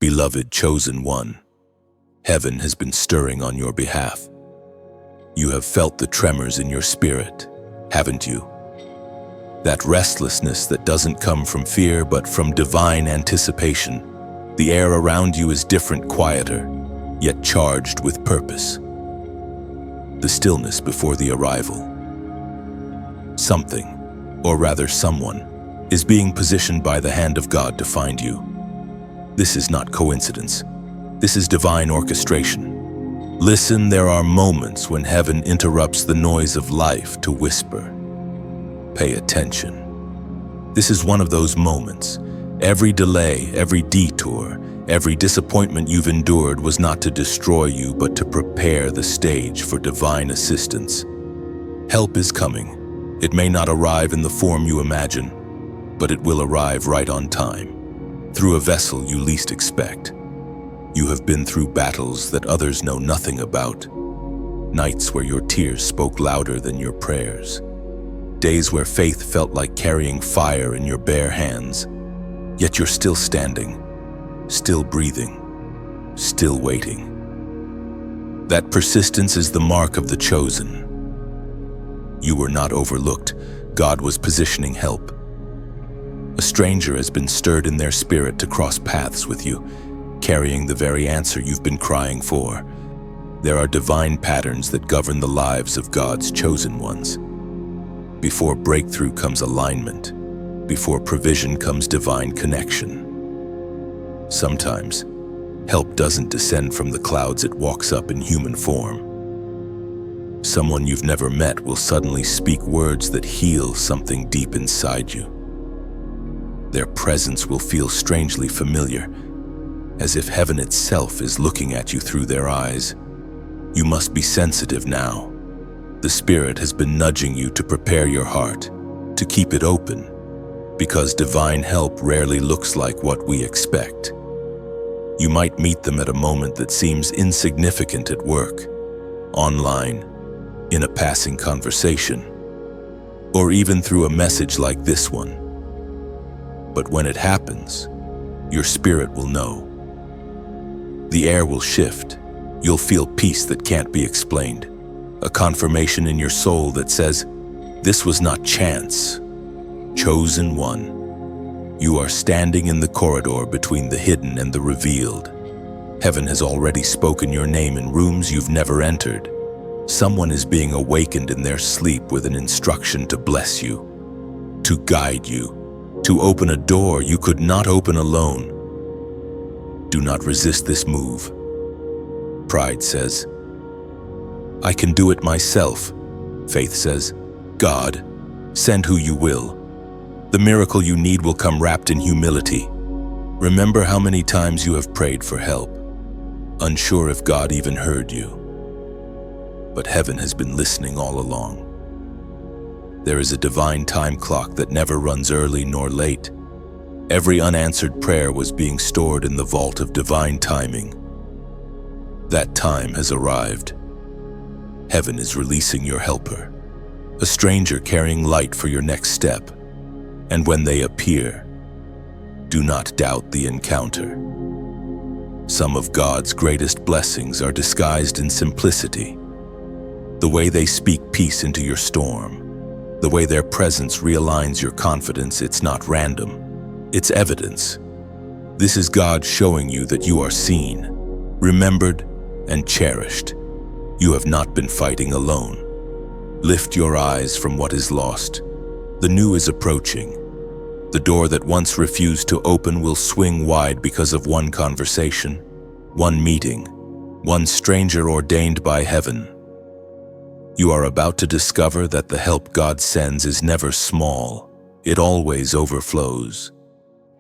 Beloved chosen one, heaven has been stirring on your behalf. You have felt the tremors in your spirit, haven't you? That restlessness that doesn't come from fear but from divine anticipation. The air around you is different, quieter, yet charged with purpose. The stillness before the arrival. Something, or rather someone, is being positioned by the hand of God to find you. This is not coincidence. This is divine orchestration. Listen, there are moments when heaven interrupts the noise of life to whisper. Pay attention. This is one of those moments. Every delay, every detour, every disappointment you've endured was not to destroy you, but to prepare the stage for divine assistance. Help is coming. It may not arrive in the form you imagine, but it will arrive right on time, through a vessel you least expect. You have been through battles that others know nothing about, nights where your tears spoke louder than your prayers, days where faith felt like carrying fire in your bare hands. Yet you're still standing, still breathing, still waiting. That persistence is the mark of the chosen. You were not overlooked. God was positioning help. A stranger has been stirred in their spirit to cross paths with you, carrying the very answer you've been crying for. There are divine patterns that govern the lives of God's chosen ones. Before breakthrough comes alignment. Before provision comes divine connection. Sometimes, help doesn't descend from the clouds, it walks up in human form. Someone you've never met will suddenly speak words that heal something deep inside you. Their presence will feel strangely familiar, as if heaven itself is looking at you through their eyes. You must be sensitive now. The Spirit has been nudging you to prepare your heart, to keep it open, because divine help rarely looks like what we expect. You might meet them at a moment that seems insignificant at work, online, in a passing conversation, or even through a message like this one. But when it happens, your spirit will know. The air will shift. You'll feel peace that can't be explained, a confirmation in your soul that says, this was not chance. Chosen one, you are standing in the corridor between the hidden and the revealed. Heaven has already spoken your name in rooms you've never entered. Someone is being awakened in their sleep with an instruction to bless you, to guide you, to open a door you could not open alone. Do not resist this move. Pride says, I can do it myself. Faith says, God, send who you will. The miracle you need will come wrapped in humility. Remember how many times you have prayed for help, unsure if God even heard you. But heaven has been listening all along. There is a divine time clock that never runs early nor late. Every unanswered prayer was being stored in the vault of divine timing. That time has arrived. Heaven is releasing your helper, a stranger carrying light for your next step. And when they appear, do not doubt the encounter. Some of God's greatest blessings are disguised in simplicity. The way they speak peace into your storm, the way their presence realigns your confidence, it's not random, it's evidence. This is God showing you that you are seen, remembered, and cherished. You have not been fighting alone. Lift your eyes from what is lost. The new is approaching. The door that once refused to open will swing wide because of one conversation, one meeting, one stranger ordained by heaven. You are about to discover that the help God sends is never small. It always overflows.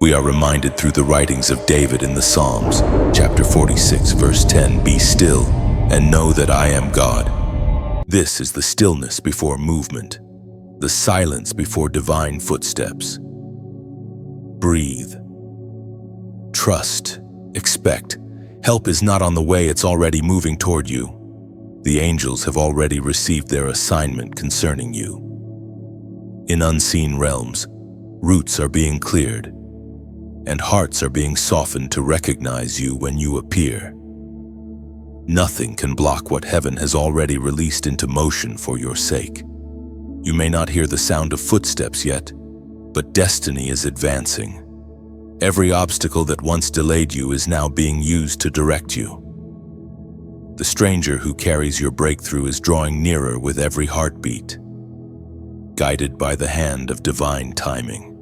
We are reminded through the writings of David in the Psalms, chapter 46, verse 10, "Be still and know that I am God." This is the stillness before movement, the silence before divine footsteps. Breathe. Trust. Expect. Help is not on the way, it's already moving toward you. The angels have already received their assignment concerning you. In unseen realms, roots are being cleared. and hearts are being softened to recognize you when you appear. Nothing can block what heaven has already released into motion for your sake. You may not hear the sound of footsteps yet, but destiny is advancing. Every obstacle that once delayed you is now being used to direct you. The stranger who carries your breakthrough is drawing nearer with every heartbeat, guided by the hand of divine timing.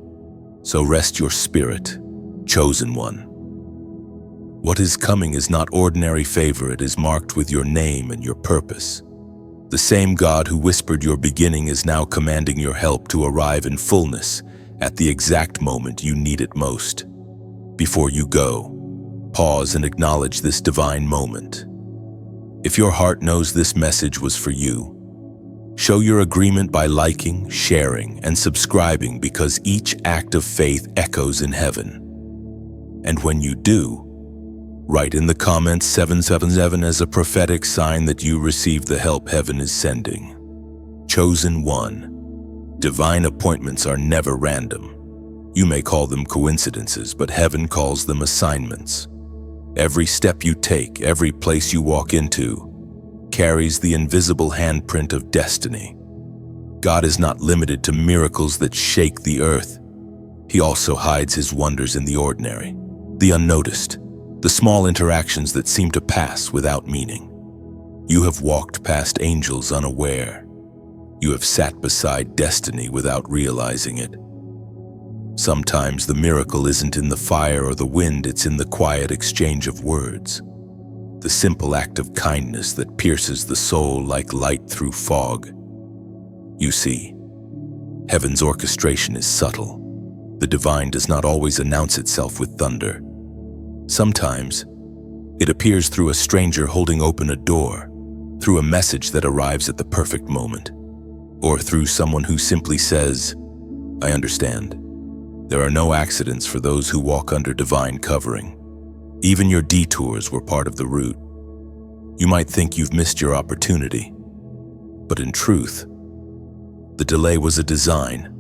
So rest your spirit, chosen one. What is coming is not ordinary favor, it is marked with your name and your purpose. The same God who whispered your beginning is now commanding your help to arrive in fullness at the exact moment you need it most. Before you go, pause and acknowledge this divine moment. If your heart knows this message was for you, show your agreement by liking, sharing, and subscribing, because each act of faith echoes in heaven. And when you do, write in the comments 777 as a prophetic sign that you received the help heaven is sending. Chosen one. Divine appointments are never random. You may call them coincidences, but heaven calls them assignments. Every step you take, every place you walk into, carries the invisible handprint of destiny. God is not limited to miracles that shake the earth. He also hides his wonders in the ordinary, the unnoticed, the small interactions that seem to pass without meaning. You have walked past angels unaware. You have sat beside destiny without realizing it. Sometimes the miracle isn't in the fire or the wind, it's in the quiet exchange of words. The simple act of kindness that pierces the soul like light through fog. You see, heaven's orchestration is subtle. The divine does not always announce itself with thunder. Sometimes, it appears through a stranger holding open a door, through a message that arrives at the perfect moment, or through someone who simply says, "I understand." There are no accidents for those who walk under divine covering. Even your detours were part of the route. You might think you've missed your opportunity, but in truth, the delay was a design.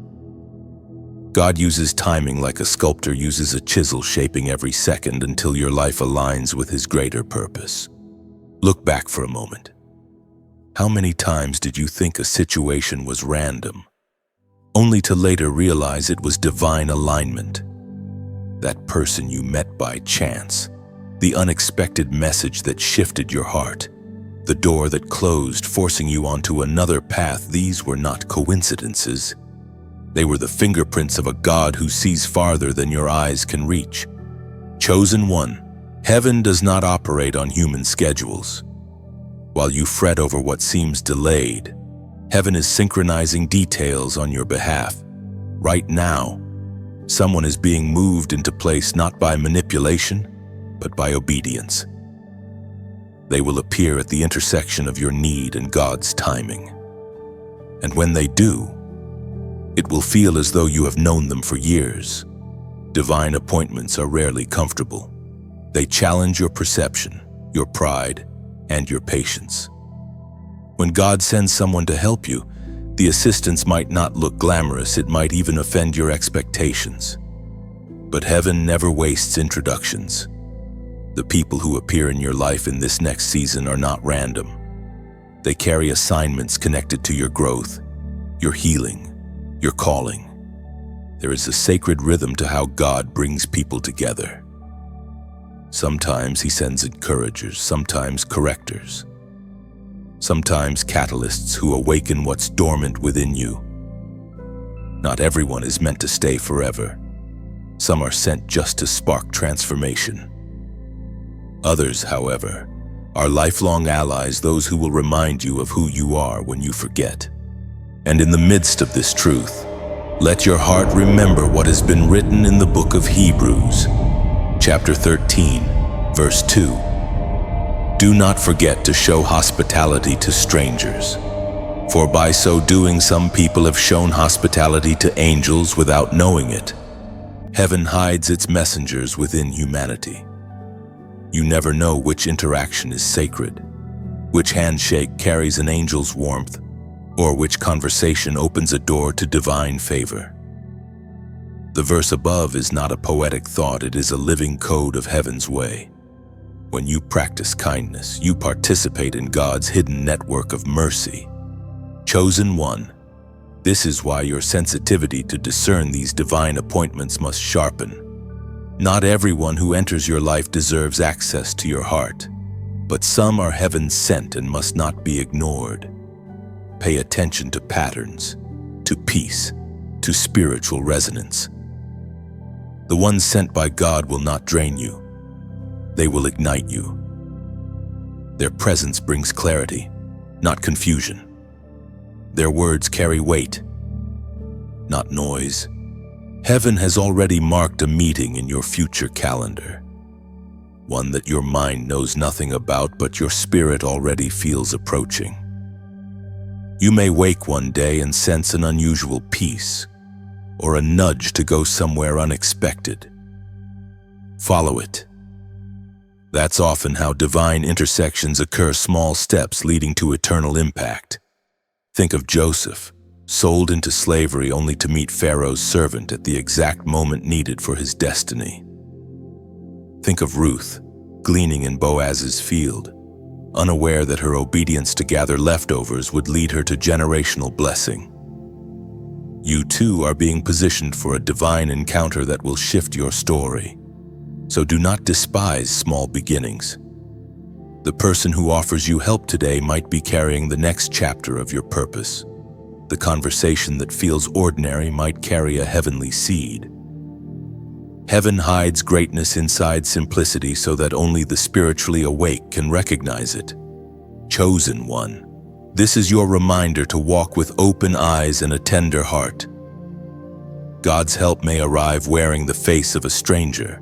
God uses timing like a sculptor uses a chisel, shaping every second until your life aligns with his greater purpose. Look back for a moment. How many times did you think a situation was random, only to later realize it was divine alignment? That person you met by chance, the unexpected message that shifted your heart, the door that closed, forcing you onto another path. These were not coincidences. They were the fingerprints of a God who sees farther than your eyes can reach. Chosen one, heaven does not operate on human schedules. While you fret over what seems delayed, heaven is synchronizing details on your behalf. Right now, someone is being moved into place not by manipulation, but by obedience. They will appear at the intersection of your need and God's timing. And when they do, it will feel as though you have known them for years. Divine appointments are rarely comfortable. They challenge your perception, your pride, and your patience. When God sends someone to help you, the assistance might not look glamorous, it might even offend your expectations. But heaven never wastes introductions. The people who appear in your life in this next season are not random. They carry assignments connected to your growth, your healing, your calling. There is a sacred rhythm to how God brings people together. Sometimes he sends encouragers, sometimes correctors, sometimes catalysts who awaken what's dormant within you. Not everyone is meant to stay forever. Some are sent just to spark transformation. Others, however, are lifelong allies, those who will remind you of who you are when you forget. And in the midst of this truth, let your heart remember what has been written in the book of Hebrews, chapter 13, verse 2. Do not forget to show hospitality to strangers, for by so doing some people have shown hospitality to angels without knowing it. Heaven hides its messengers within humanity. You never know which interaction is sacred, which handshake carries an angel's warmth, or which conversation opens a door to divine favor. The verse above is not a poetic thought, it is a living code of heaven's way. When you practice kindness, you participate in God's hidden network of mercy. Chosen one, this is why your sensitivity to discern these divine appointments must sharpen. Not everyone who enters your life deserves access to your heart, but some are heaven sent and must not be ignored. Pay attention to patterns, to peace, to spiritual resonance. The ones sent by God will not drain you. They will ignite you. Their presence brings clarity, not confusion. Their words carry weight, not noise. Heaven has already marked a meeting in your future calendar, one that your mind knows nothing about, but your spirit already feels approaching. You may wake one day and sense an unusual peace, or a nudge to go somewhere unexpected. Follow it. That's often how divine intersections occur, small steps leading to eternal impact. Think of Joseph, sold into slavery only to meet Pharaoh's servant at the exact moment needed for his destiny. Think of Ruth, gleaning in Boaz's field, unaware that her obedience to gather leftovers would lead her to generational blessing. You too are being positioned for a divine encounter that will shift your story. So do not despise small beginnings. The person who offers you help today might be carrying the next chapter of your purpose. The conversation that feels ordinary might carry a heavenly seed. Heaven hides greatness inside simplicity so that only the spiritually awake can recognize it. Chosen one, this is your reminder to walk with open eyes and a tender heart. God's help may arrive wearing the face of a stranger.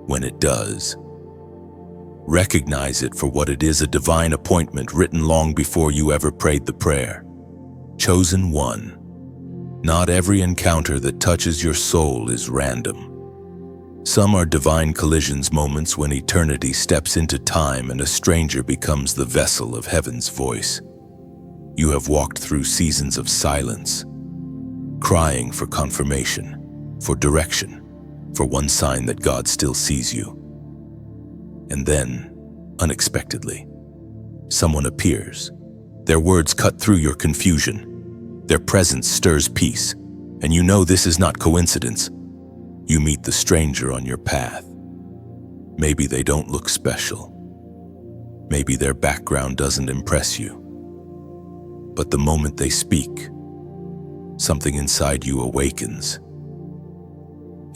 When it does, recognize it for what it is, a divine appointment written long before you ever prayed the prayer. Chosen one, not every encounter that touches your soul is random. Some are divine collisions, moments when eternity steps into time and a stranger becomes the vessel of heaven's voice. You have walked through seasons of silence, crying for confirmation, for direction, for one sign that God still sees you. And then, unexpectedly, someone appears. Their words cut through your confusion. Their presence stirs peace, and you know this is not coincidence. You meet the stranger on your path. Maybe they don't look special. Maybe their background doesn't impress you. But the moment they speak, something inside you awakens.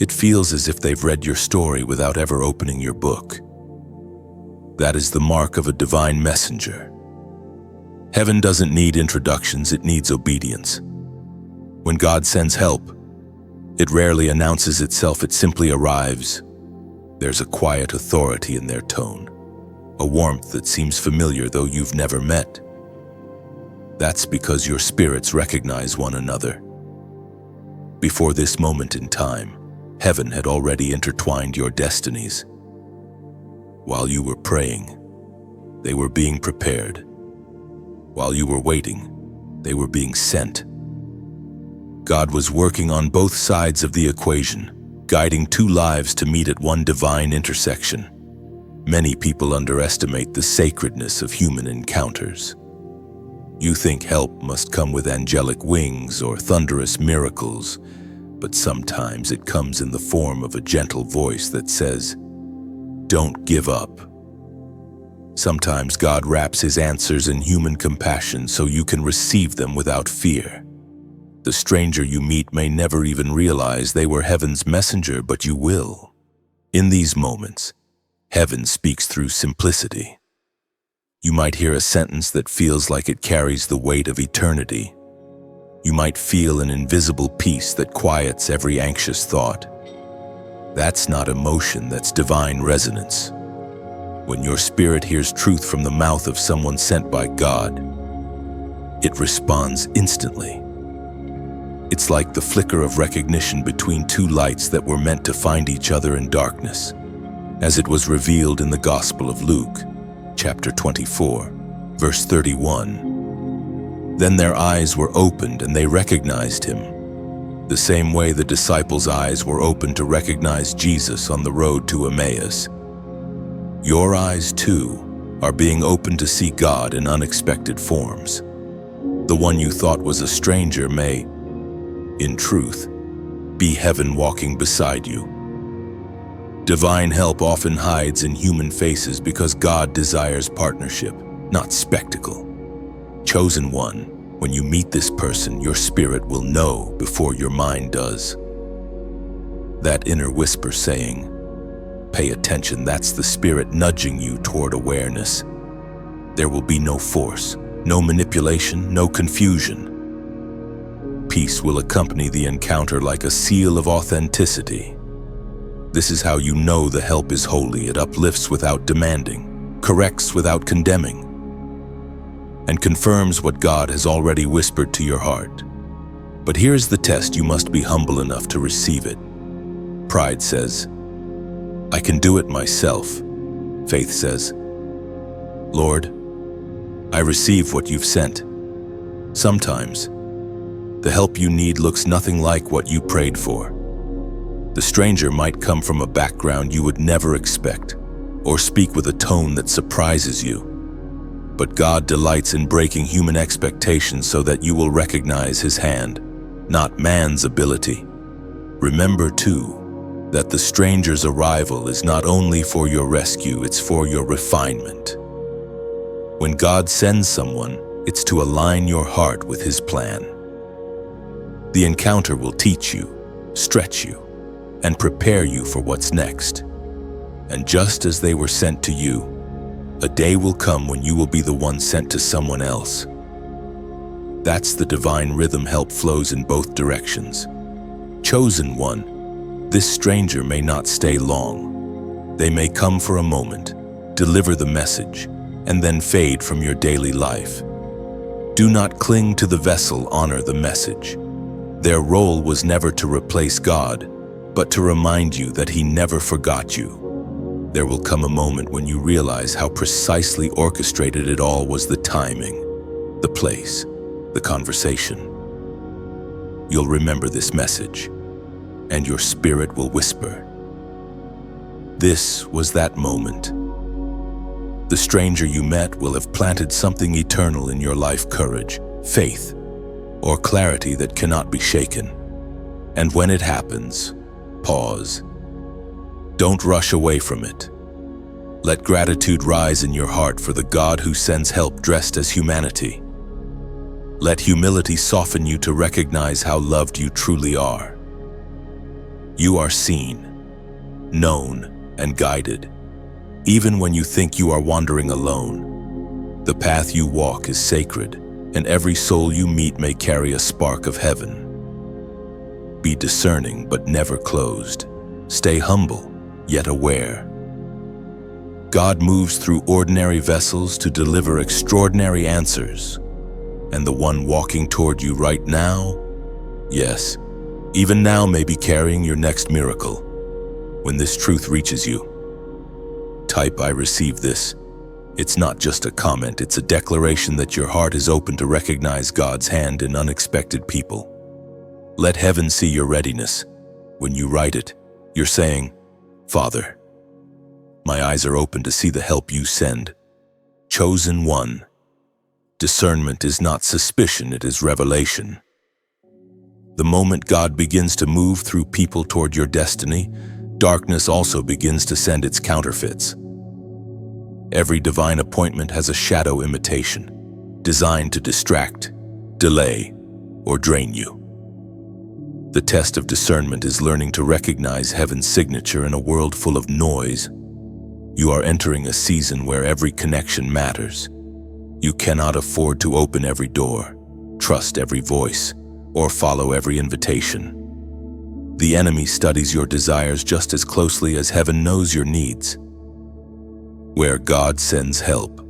It feels as if they've read your story without ever opening your book. That is the mark of a divine messenger. Heaven doesn't need introductions, it needs obedience. When God sends help, it rarely announces itself, it simply arrives. There's a quiet authority in their tone, a warmth that seems familiar though you've never met. That's because your spirits recognize one another. Before this moment in time, heaven had already intertwined your destinies. While you were praying, they were being prepared. While you were waiting, they were being sent. God was working on both sides of the equation, guiding two lives to meet at one divine intersection. Many people underestimate the sacredness of human encounters. You think help must come with angelic wings or thunderous miracles, but sometimes it comes in the form of a gentle voice that says, "Don't give up." Sometimes God wraps his answers in human compassion so you can receive them without fear. The stranger you meet may never even realize they were heaven's messenger, but you will. In these moments, heaven speaks through simplicity. You might hear a sentence that feels like it carries the weight of eternity. You might feel an invisible peace that quiets every anxious thought. That's not emotion, that's divine resonance. When your spirit hears truth from the mouth of someone sent by God, it responds instantly. It's like the flicker of recognition between two lights that were meant to find each other in darkness, as it was revealed in the Gospel of Luke, chapter 24, verse 31. Then their eyes were opened and they recognized him. the same way the disciples' eyes were open to recognize Jesus on the road to Emmaus. Your eyes, too, are being opened to see God in unexpected forms. The one you thought was a stranger may, in truth, be heaven walking beside you. Divine help often hides in human faces because God desires partnership, not spectacle. Chosen one, when you meet this person, your spirit will know before your mind does. That inner whisper saying, "Pay attention," that's the spirit nudging you toward awareness. There will be no force, no manipulation, no confusion. Peace will accompany the encounter like a seal of authenticity. This is how you know the help is holy. It uplifts without demanding, corrects without condemning, and confirms what God has already whispered to your heart. But here's the test: you must be humble enough to receive it. Pride says, "I can do it myself." Faith says, "Lord, I receive what you've sent." Sometimes, the help you need looks nothing like what you prayed for. The stranger might come from a background you would never expect, or speak with a tone that surprises you. But God delights in breaking human expectations so that you will recognize His hand, not man's ability. Remember, too, that the stranger's arrival is not only for your rescue, it's for your refinement. When God sends someone, it's to align your heart with His plan. The encounter will teach you, stretch you, and prepare you for what's next. And just as they were sent to you, a day will come when you will be the one sent to someone else. That's the divine rhythm. Help flows in both directions. Chosen one, this stranger may not stay long. They may come for a moment, deliver the message, and then fade from your daily life. Do not cling to the vessel, honor the message. Their role was never to replace God, but to remind you that He never forgot you. There will come a moment when you realize how precisely orchestrated it all was: the timing, the place, the conversation. You'll remember this message, and your spirit will whisper, "This was that moment." The stranger you met will have planted something eternal in your life: courage, faith, or clarity that cannot be shaken. And when it happens, pause. Don't rush away from it. Let gratitude rise in your heart for the God who sends help dressed as humanity. Let humility soften you to recognize how loved you truly are. You are seen, known, and guided, even when you think you are wandering alone. The path you walk is sacred, and every soul you meet may carry a spark of heaven. Be discerning, but never closed. Stay humble, yet aware. God moves through ordinary vessels to deliver extraordinary answers. And the one walking toward you right now, yes, even now, may be carrying your next miracle. When this truth reaches you, type "I receive this." It's not just a comment, it's a declaration that your heart is open to recognize God's hand in unexpected people. Let heaven see your readiness. When you write it, you're saying, "Father, my eyes are open to see the help you send." Chosen one. Discernment is not suspicion, it is revelation. The moment God begins to move through people toward your destiny, darkness also begins to send its counterfeits. Every divine appointment has a shadow imitation, designed to distract, delay, or drain you. The test of discernment is learning to recognize heaven's signature in a world full of noise. You are entering a season where every connection matters. You cannot afford to open every door, trust every voice, or follow every invitation. The enemy studies your desires just as closely as heaven knows your needs. Where God sends help,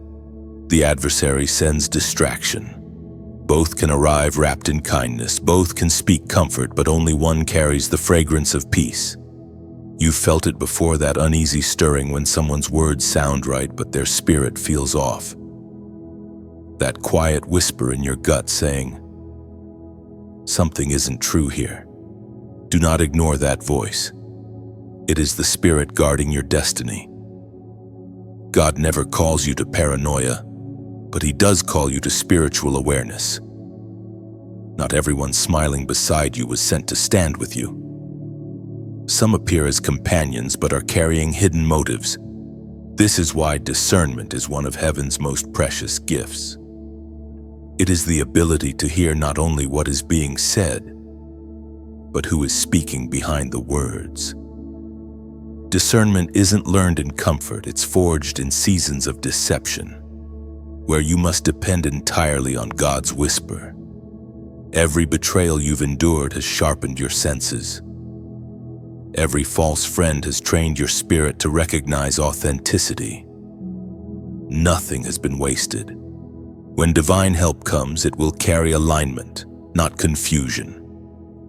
the adversary sends distraction. Both can arrive wrapped in kindness, both can speak comfort, but only one carries the fragrance of peace. You've felt it before, that uneasy stirring when someone's words sound right, but their spirit feels off. That quiet whisper in your gut saying, "Something isn't true here." Do not ignore that voice. It is the Spirit guarding your destiny. God never calls you to paranoia, but He does call you to spiritual awareness. Not everyone smiling beside you was sent to stand with you. Some appear as companions but are carrying hidden motives. This is why discernment is one of heaven's most precious gifts. It is the ability to hear not only what is being said, but who is speaking behind the words. Discernment isn't learned in comfort, it's forged in seasons of deception, where you must depend entirely on God's whisper. Every betrayal you've endured has sharpened your senses. Every false friend has trained your spirit to recognize authenticity. Nothing has been wasted. When divine help comes, it will carry alignment, not confusion.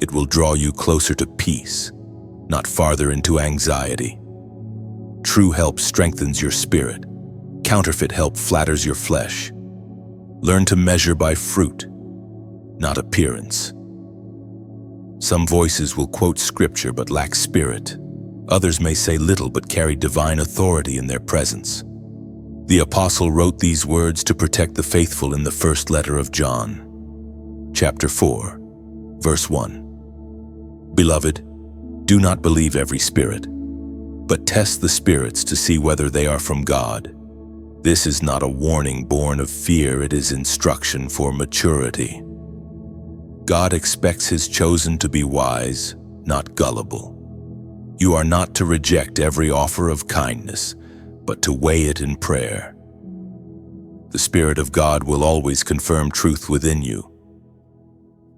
It will draw you closer to peace, not farther into anxiety. True help strengthens your spirit. Counterfeit help flatters your flesh. Learn to measure by fruit, not appearance. Some voices will quote scripture but lack spirit. Others may say little but carry divine authority in their presence. The apostle wrote these words to protect the faithful in the first letter of John, chapter 4, verse 1. Beloved, do not believe every spirit, but test the spirits to see whether they are from God. This is not a warning born of fear, it is instruction for maturity. God expects His chosen to be wise, not gullible. You are not to reject every offer of kindness, but to weigh it in prayer. The Spirit of God will always confirm truth within you.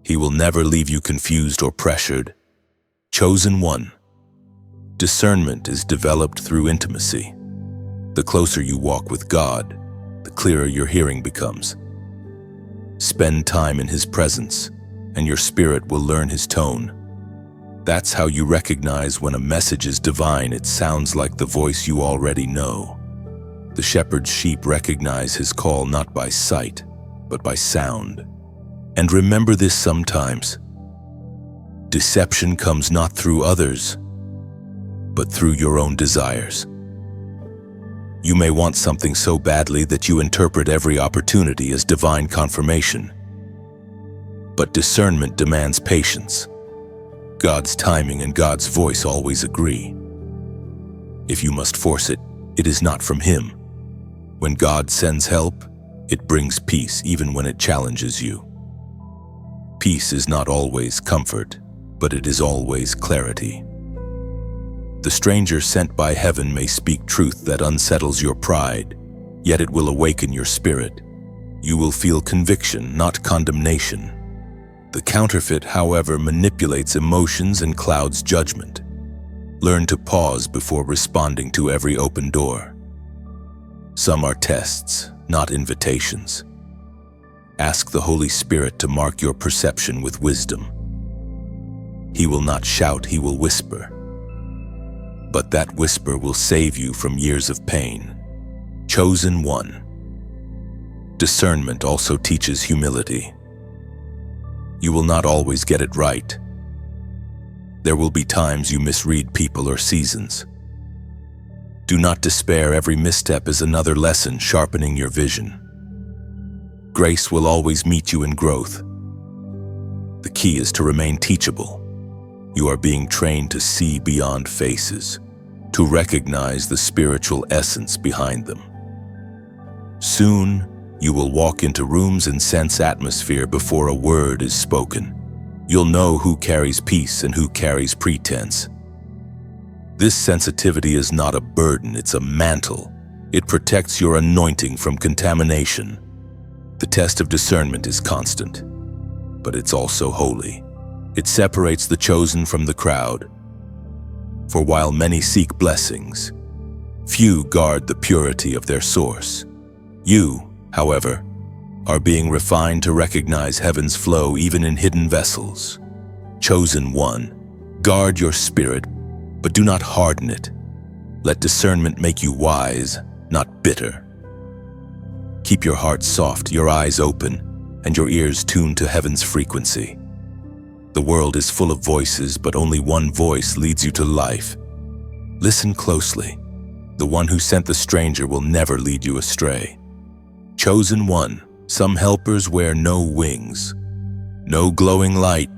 He will never leave you confused or pressured. Chosen one. Discernment is developed through intimacy. The closer you walk with God, the clearer your hearing becomes. Spend time in His presence, and your spirit will learn His tone. That's how you recognize when a message is divine. It sounds like the voice you already know. The shepherd's sheep recognize his call not by sight, but by sound. And remember this sometimes. Deception comes not through others, but through your own desires. You may want something so badly that you interpret every opportunity as divine confirmation. But discernment demands patience. God's timing and God's voice always agree. If you must force it, it is not from Him. When God sends help, it brings peace even when it challenges you. Peace is not always comfort, but it is always clarity. The stranger sent by heaven may speak truth that unsettles your pride, yet it will awaken your spirit. You will feel conviction, not condemnation. The counterfeit, however, manipulates emotions and clouds judgment. Learn to pause before responding to every open door. Some are tests, not invitations. Ask the Holy Spirit to mark your perception with wisdom. He will not shout, He will whisper. But that whisper will save you from years of pain. Chosen one. Discernment also teaches humility. You will not always get it right. There will be times you misread people or seasons. Do not despair, every misstep is another lesson sharpening your vision. Grace will always meet you in growth. The key is to remain teachable. You are being trained to see beyond faces, to recognize the spiritual essence behind them. Soon, you will walk into rooms and sense atmosphere before a word is spoken. You'll know who carries peace and who carries pretense. This sensitivity is not a burden, it's a mantle. It protects your anointing from contamination. The test of discernment is constant, but it's also holy. It separates the chosen from the crowd. For while many seek blessings, few guard the purity of their source. You, however, are being refined to recognize heaven's flow even in hidden vessels. Chosen one, guard your spirit, but do not harden it. Let discernment make you wise, not bitter. Keep your heart soft, your eyes open, and your ears tuned to heaven's frequency. The world is full of voices, but only one voice leads you to life. Listen closely. The one who sent the stranger will never lead you astray. Chosen one, some helpers wear no wings, no glowing light,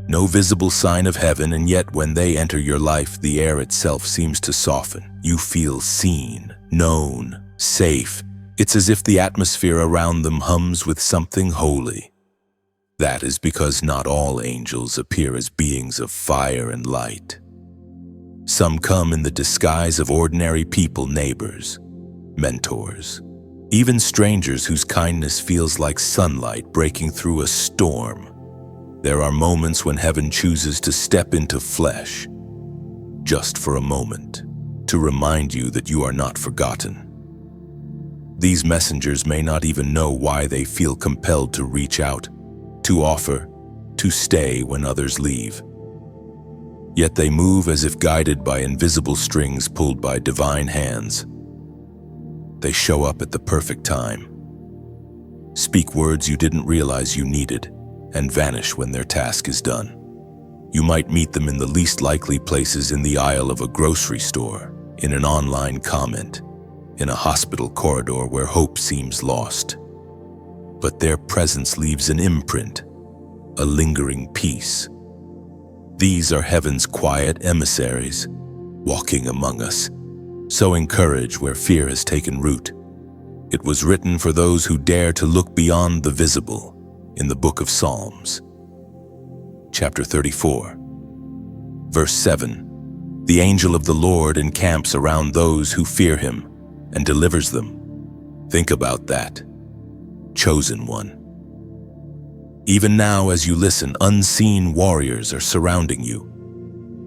no visible sign of heaven, and yet when they enter your life, the air itself seems to soften. You feel seen, known, safe. It's as if the atmosphere around them hums with something holy. That is because not all angels appear as beings of fire and light. Some come in the disguise of ordinary people, neighbors, mentors, even strangers whose kindness feels like sunlight breaking through a storm. There are moments when heaven chooses to step into flesh, just for a moment, to remind you that you are not forgotten. These messengers may not even know why they feel compelled to reach out, to offer, to stay when others leave. Yet they move as if guided by invisible strings pulled by divine hands. They show up at the perfect time, speak words you didn't realize you needed, and vanish when their task is done. You might meet them in the least likely places, in the aisle of a grocery store, in an online comment, in a hospital corridor where hope seems lost. But their presence leaves an imprint, a lingering peace. These are heaven's quiet emissaries, walking among us, sowing courage where fear has taken root. It was written for those who dare to look beyond the visible, in the book of Psalms. Chapter 34, verse 7. The angel of the Lord encamps around those who fear him and delivers them. Think about that. Chosen one. Even now, as you listen, unseen warriors are surrounding you.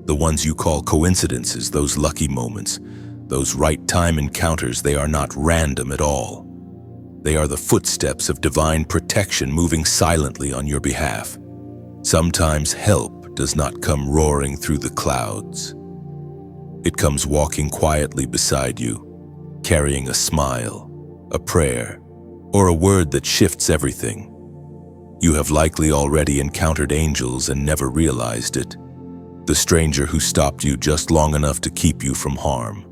The ones you call coincidences, those lucky moments, those right time encounters, they are not random at all. They are the footsteps of divine protection moving silently on your behalf. Sometimes help does not come roaring through the clouds. It comes walking quietly beside you, carrying a smile, a prayer, or a word that shifts everything. You have likely already encountered angels and never realized it. The stranger who stopped you just long enough to keep you from harm.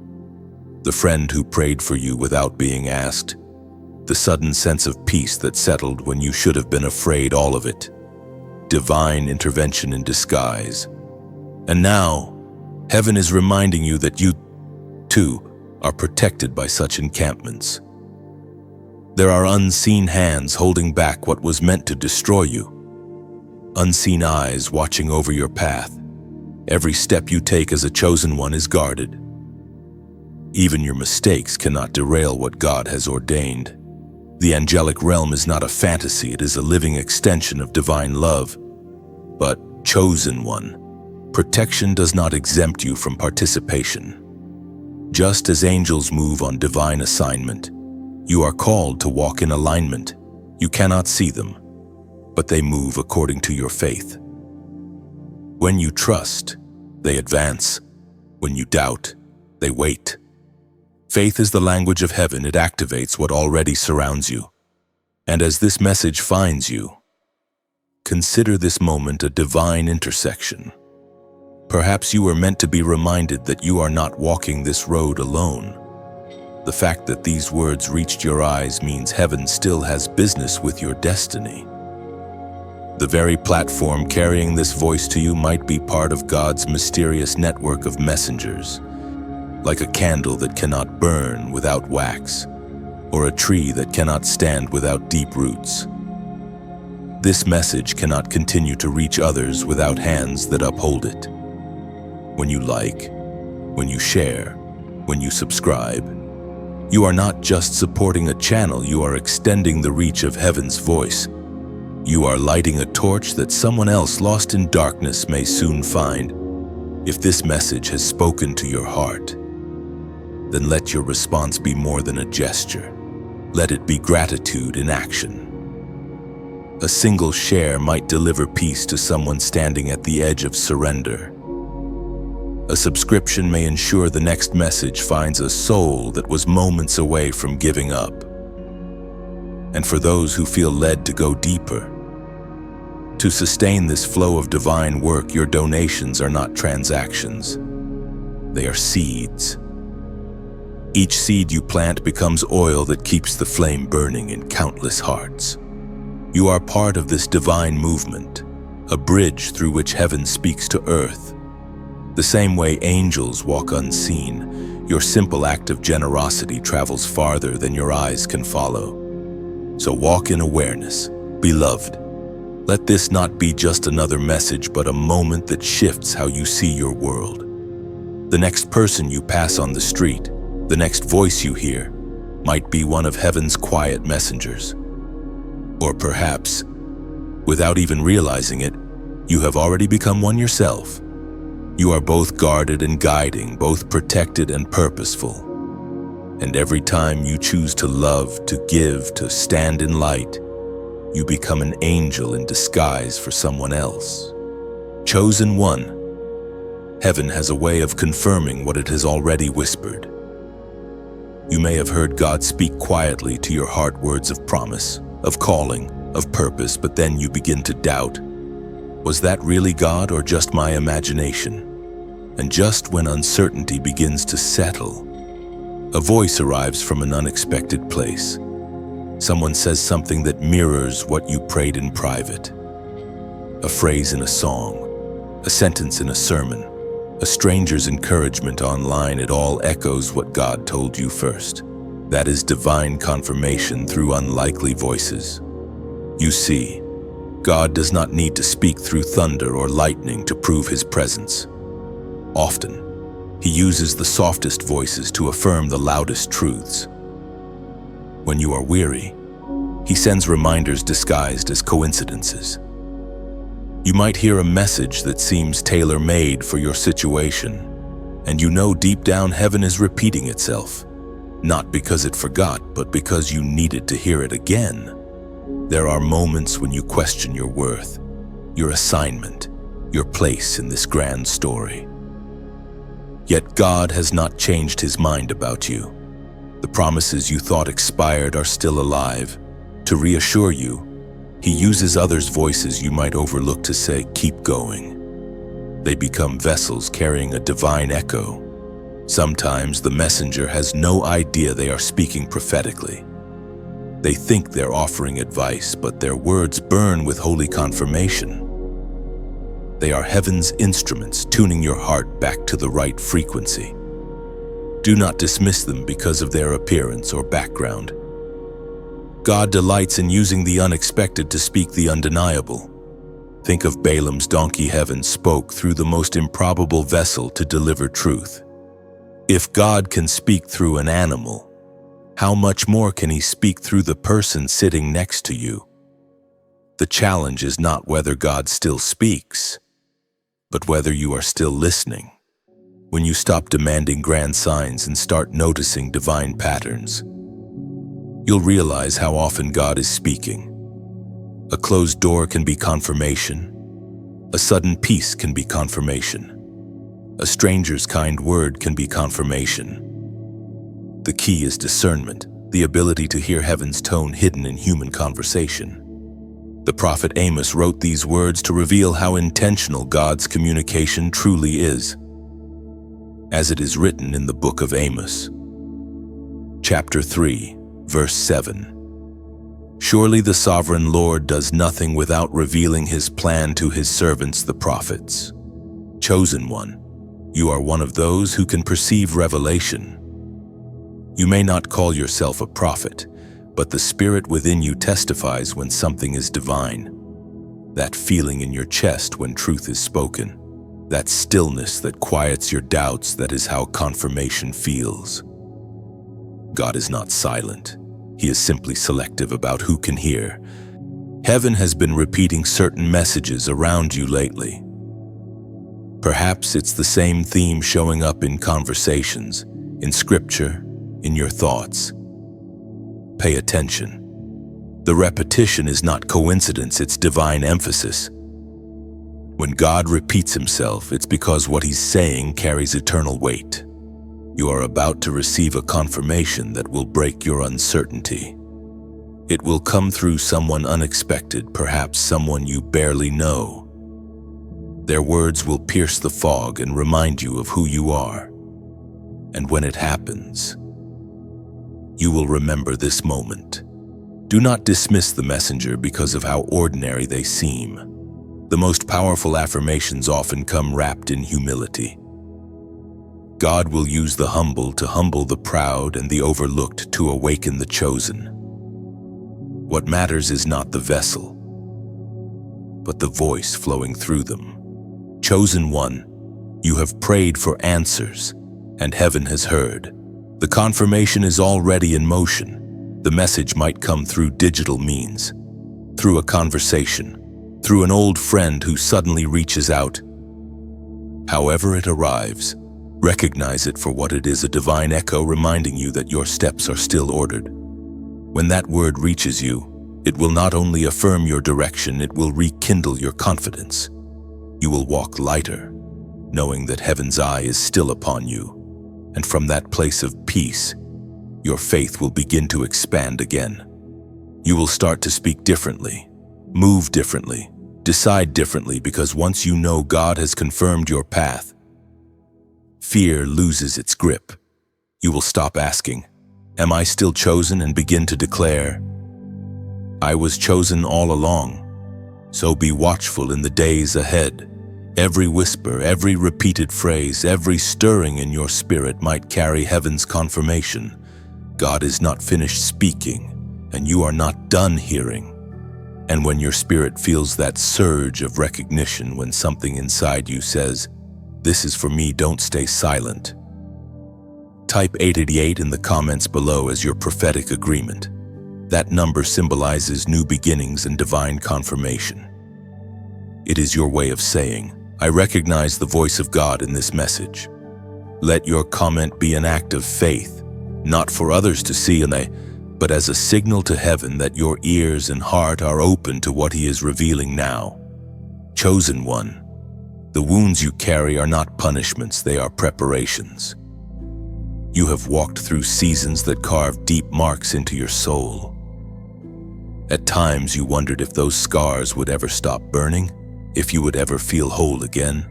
The friend who prayed for you without being asked. The sudden sense of peace that settled when you should have been afraid, all of it. Divine intervention in disguise. And now, heaven is reminding you that you, too, are protected by such encampments. There are unseen hands holding back what was meant to destroy you. Unseen eyes watching over your path. Every step you take as a chosen one is guarded. Even your mistakes cannot derail what God has ordained. The angelic realm is not a fantasy, it is a living extension of divine love. But, chosen one, protection does not exempt you from participation. Just as angels move on divine assignment, you are called to walk in alignment. You cannot see them, but they move according to your faith. When you trust, they advance. When you doubt, they wait. Faith is the language of heaven. It activates what already surrounds you. And as this message finds you, consider this moment a divine intersection. Perhaps you were meant to be reminded that you are not walking this road alone. The fact that these words reached your eyes means heaven still has business with your destiny. The very platform carrying this voice to you might be part of God's mysterious network of messengers. Like a candle that cannot burn without wax, or a tree that cannot stand without deep roots. This message cannot continue to reach others without hands that uphold it. When you like, when you share, when you subscribe, you are not just supporting a channel, you are extending the reach of heaven's voice. You are lighting a torch that someone else lost in darkness may soon find. If this message has spoken to your heart, then let your response be more than a gesture. Let it be gratitude in action. A single share might deliver peace to someone standing at the edge of surrender. A subscription may ensure the next message finds a soul that was moments away from giving up. And for those who feel led to go deeper, To sustain this flow of divine work, your donations are not transactions. They are seeds. Each seed you plant becomes oil that keeps the flame burning in countless hearts. You are part of this divine movement, a bridge through which heaven speaks to earth. The same way angels walk unseen, your simple act of generosity travels farther than your eyes can follow. So walk in awareness, beloved. Let this not be just another message, but a moment that shifts how you see your world. The next person you pass on the street, the next voice you hear, might be one of heaven's quiet messengers. Or perhaps, without even realizing it, you have already become one yourself. You are both guarded and guiding, both protected and purposeful. And every time you choose to love, to give, to stand in light, you become an angel in disguise for someone else. Chosen one. Heaven has a way of confirming what it has already whispered. You may have heard God speak quietly to your heart words of promise, of calling, of purpose, but then you begin to doubt. Was that really God or just my imagination? And just when uncertainty begins to settle, a voice arrives from an unexpected place. Someone says something that mirrors what you prayed in private. A phrase in a song, a sentence in a sermon, a stranger's encouragement online, it all echoes what God told you first. That is divine confirmation through unlikely voices. You see, God does not need to speak through thunder or lightning to prove his presence. Often, he uses the softest voices to affirm the loudest truths. When you are weary, he sends reminders disguised as coincidences. You might hear a message that seems tailor-made for your situation, and you know deep down heaven is repeating itself, not because it forgot, but because you needed to hear it again. There are moments when you question your worth, your assignment, your place in this grand story. Yet God has not changed his mind about you. The promises you thought expired are still alive. To reassure you, he uses others' voices you might overlook to say, keep going. They become vessels carrying a divine echo. Sometimes the messenger has no idea they are speaking prophetically. They think they're offering advice, but their words burn with holy confirmation. They are heaven's instruments tuning your heart back to the right frequency. Do not dismiss them because of their appearance or background. God delights in using the unexpected to speak the undeniable. Think of Balaam's donkey. Heaven spoke through the most improbable vessel to deliver truth. If God can speak through an animal, how much more can he speak through the person sitting next to you? The challenge is not whether God still speaks, but whether you are still listening. When you stop demanding grand signs and start noticing divine patterns, you'll realize how often God is speaking. A closed door can be confirmation. A sudden peace can be confirmation. A stranger's kind word can be confirmation. The key is discernment, the ability to hear heaven's tone hidden in human conversation. The prophet Amos wrote these words to reveal how intentional God's communication truly is. As it is written in the book of Amos, chapter 3, verse 7. Surely the sovereign Lord does nothing without revealing his plan to his servants, the prophets. Chosen one, you are one of those who can perceive revelation. You may not call yourself a prophet, but the Spirit within you testifies when something is divine. That feeling in your chest when truth is spoken. That stillness that quiets your doubts, that is how confirmation feels. God is not silent. He is simply selective about who can hear. Heaven has been repeating certain messages around you lately. Perhaps it's the same theme showing up in conversations, in scripture, in your thoughts. Pay attention. The repetition is not coincidence, it's divine emphasis. When God repeats himself, it's because what he's saying carries eternal weight. You are about to receive a confirmation that will break your uncertainty. It will come through someone unexpected, perhaps someone you barely know. Their words will pierce the fog and remind you of who you are. And when it happens, you will remember this moment. Do not dismiss the messenger because of how ordinary they seem. The most powerful affirmations often come wrapped in humility. God will use the humble to humble the proud and the overlooked to awaken the chosen. What matters is not the vessel, but the voice flowing through them. Chosen one, you have prayed for answers, and heaven has heard. The confirmation is already in motion. The message might come through digital means, through a conversation, through an old friend who suddenly reaches out. However it arrives, recognize it for what it is, a divine echo reminding you that your steps are still ordered. When that word reaches you, it will not only affirm your direction, it will rekindle your confidence. You will walk lighter, knowing that heaven's eye is still upon you. And from that place of peace, your faith will begin to expand again. You will start to speak differently, move differently, decide differently, because once you know God has confirmed your path, fear loses its grip. You will stop asking, "Am I still chosen?" and begin to declare, "I was chosen all along." So be watchful in the days ahead. Every whisper, every repeated phrase, every stirring in your spirit might carry heaven's confirmation. God is not finished speaking, and you are not done hearing. And when your spirit feels that surge of recognition, when something inside you says, "This is for me," don't stay silent. Type 888 in the comments below as your prophetic agreement. That number symbolizes new beginnings and divine confirmation. It is your way of saying, "I recognize the voice of God in this message." Let your comment be an act of faith, not for others to see, but as a signal to heaven that your ears and heart are open to what He is revealing now. Chosen one, the wounds you carry are not punishments, they are preparations. You have walked through seasons that carved deep marks into your soul. At times you wondered if those scars would ever stop burning, if you would ever feel whole again.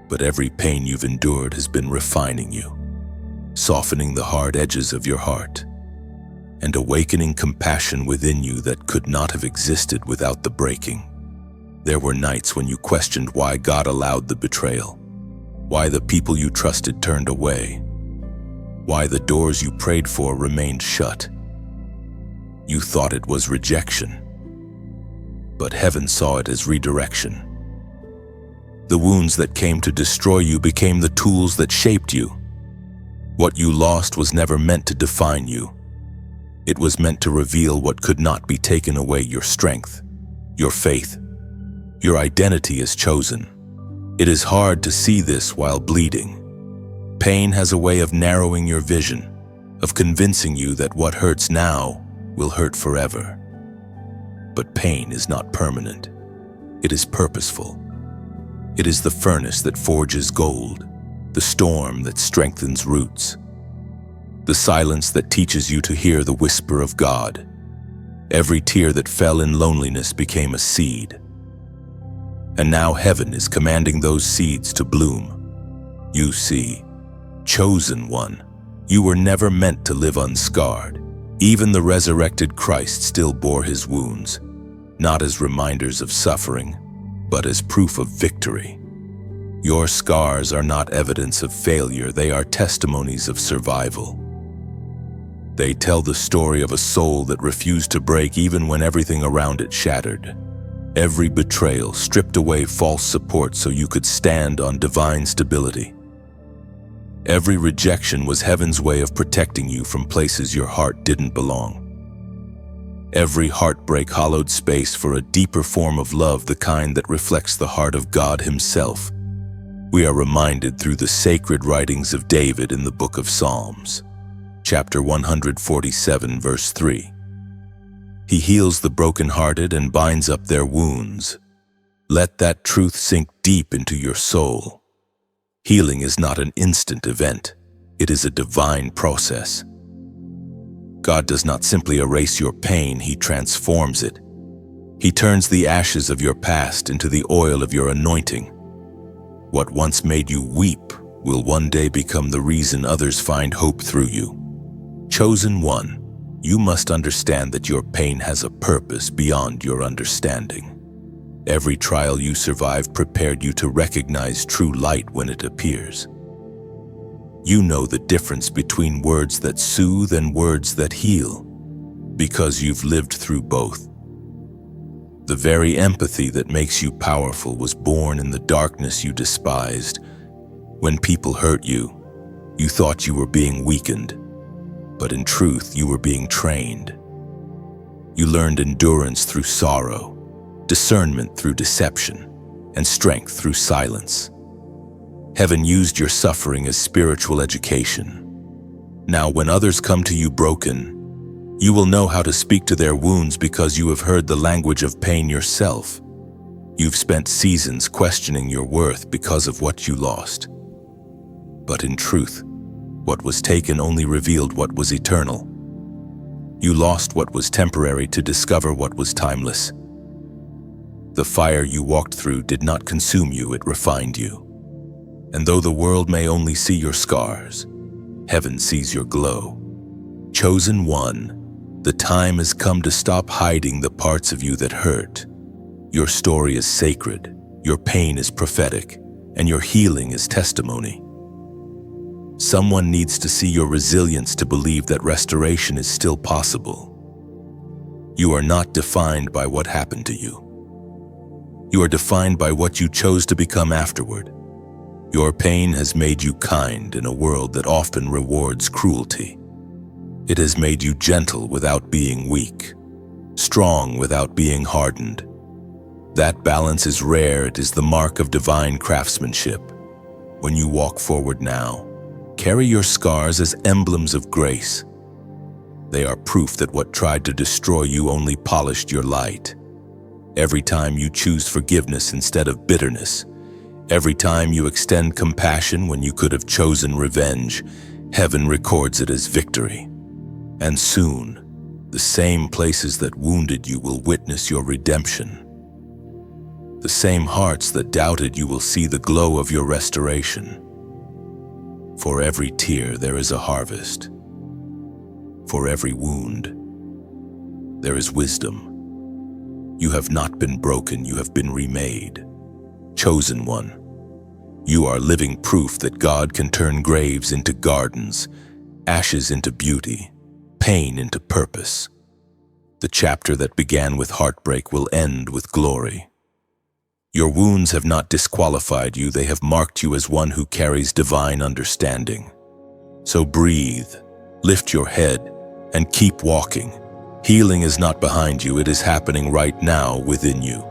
But every pain you've endured has been refining you, softening the hard edges of your heart, and awakening compassion within you that could not have existed without the breaking. There were nights when you questioned why God allowed the betrayal, why the people you trusted turned away, why the doors you prayed for remained shut. You thought it was rejection, but heaven saw it as redirection. The wounds that came to destroy you became the tools that shaped you. What you lost was never meant to define you. It was meant to reveal what could not be taken away: your strength, your faith, your identity as chosen. It is hard to see this while bleeding. Pain has a way of narrowing your vision, of convincing you that what hurts now will hurt forever. But pain is not permanent. It is purposeful. It is the furnace that forges gold, the storm that strengthens roots, the silence that teaches you to hear the whisper of God. Every tear that fell in loneliness became a seed. And now heaven is commanding those seeds to bloom. You see, chosen one, you were never meant to live unscarred. Even the resurrected Christ still bore His wounds, not as reminders of suffering, but as proof of victory. Your scars are not evidence of failure, they are testimonies of survival. They tell the story of a soul that refused to break even when everything around it shattered. Every betrayal stripped away false support so you could stand on divine stability. Every rejection was heaven's way of protecting you from places your heart didn't belong. Every heartbreak hollowed space for a deeper form of love, the kind that reflects the heart of God Himself. We are reminded through the sacred writings of David in the book of Psalms, chapter 147, verse 3. He heals the brokenhearted and binds up their wounds. Let that truth sink deep into your soul. Healing is not an instant event. It is a divine process. God does not simply erase your pain, He transforms it. He turns the ashes of your past into the oil of your anointing. What once made you weep will one day become the reason others find hope through you. Chosen one, you must understand that your pain has a purpose beyond your understanding. Every trial you survived prepared you to recognize true light when it appears. You know the difference between words that soothe and words that heal, because you've lived through both. The very empathy that makes you powerful was born in the darkness you despised. When people hurt you, you thought you were being weakened, but in truth you were being trained. You learned endurance through sorrow, discernment through deception, and strength through silence. Heaven used your suffering as spiritual education. Now, when others come to you broken, you will know how to speak to their wounds because you have heard the language of pain yourself. You've spent seasons questioning your worth because of what you lost. But in truth, what was taken only revealed what was eternal. You lost what was temporary to discover what was timeless. The fire you walked through did not consume you, it refined you. And though the world may only see your scars, heaven sees your glow. Chosen one, the time has come to stop hiding the parts of you that hurt. Your story is sacred, your pain is prophetic, and your healing is testimony. Someone needs to see your resilience to believe that restoration is still possible. You are not defined by what happened to you. You are defined by what you chose to become afterward. Your pain has made you kind in a world that often rewards cruelty. It has made you gentle without being weak, strong without being hardened. That balance is rare. It is the mark of divine craftsmanship. When you walk forward now, carry your scars as emblems of grace. They are proof that what tried to destroy you only polished your light. Every time you choose forgiveness instead of bitterness, every time you extend compassion when you could have chosen revenge, heaven records it as victory. And soon, the same places that wounded you will witness your redemption. The same hearts that doubted you will see the glow of your restoration. For every tear there is a harvest. For every wound, there is wisdom. You have not been broken, you have been remade. Chosen one, you are living proof that God can turn graves into gardens, ashes into beauty, pain into purpose. The chapter that began with heartbreak will end with glory. Your wounds have not disqualified you, they have marked you as one who carries divine understanding. So breathe, lift your head, and keep walking. Healing is not behind you, it is happening right now within you.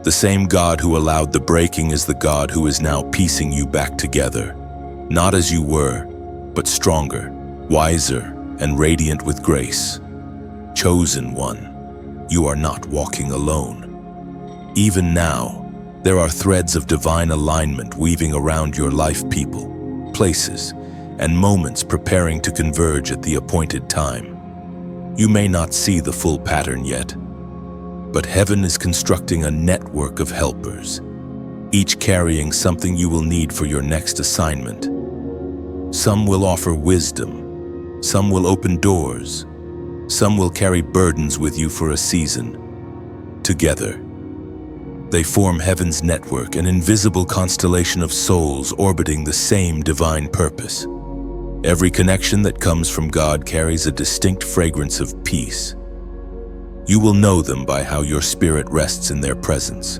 The same God who allowed the breaking is the God who is now piecing you back together. Not as you were, but stronger, wiser, and radiant with grace. Chosen one, you are not walking alone. Even now, there are threads of divine alignment weaving around your life, people, places, and moments preparing to converge at the appointed time. You may not see the full pattern yet, but heaven is constructing a network of helpers, each carrying something you will need for your next assignment. Some will offer wisdom, some will open doors, some will carry burdens with you for a season. Together, they form heaven's network, an invisible constellation of souls orbiting the same divine purpose. Every connection that comes from God carries a distinct fragrance of peace. You will know them by how your spirit rests in their presence.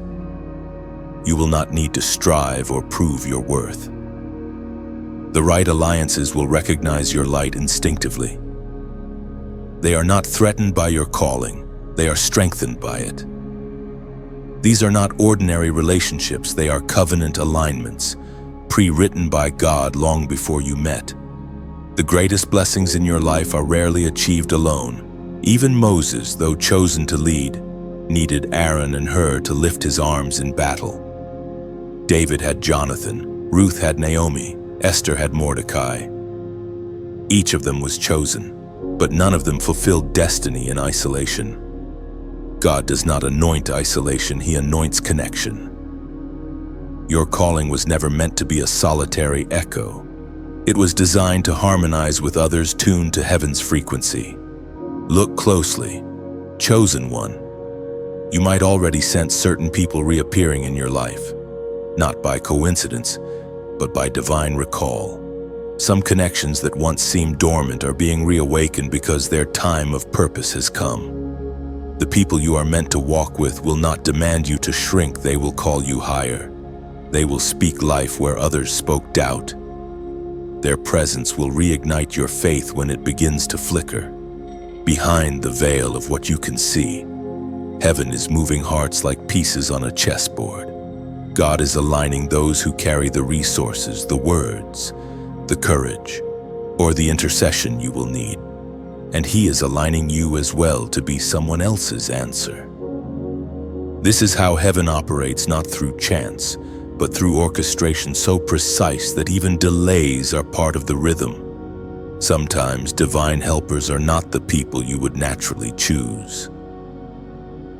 You will not need to strive or prove your worth. The right alliances will recognize your light instinctively. They are not threatened by your calling, they are strengthened by it. These are not ordinary relationships, they are covenant alignments, pre-written by God long before you met. The greatest blessings in your life are rarely achieved alone. Even Moses, though chosen to lead, needed Aaron and Hur to lift his arms in battle. David had Jonathan, Ruth had Naomi, Esther had Mordecai. Each of them was chosen, but none of them fulfilled destiny in isolation. God does not anoint isolation, He anoints connection. Your calling was never meant to be a solitary echo. It was designed to harmonize with others tuned to heaven's frequency. Look closely. Chosen one. You might already sense certain people reappearing in your life, not by coincidence, but by divine recall. Some connections that once seemed dormant are being reawakened because their time of purpose has come. The people you are meant to walk with will not demand you to shrink, they will call you higher. They will speak life where others spoke doubt. Their presence will reignite your faith when it begins to flicker. Behind the veil of what you can see, heaven is moving hearts like pieces on a chessboard. God is aligning those who carry the resources, the words, the courage, or the intercession you will need. And He is aligning you as well to be someone else's answer. This is how heaven operates, not through chance, but through orchestration so precise that even delays are part of the rhythm. Sometimes divine helpers are not the people you would naturally choose.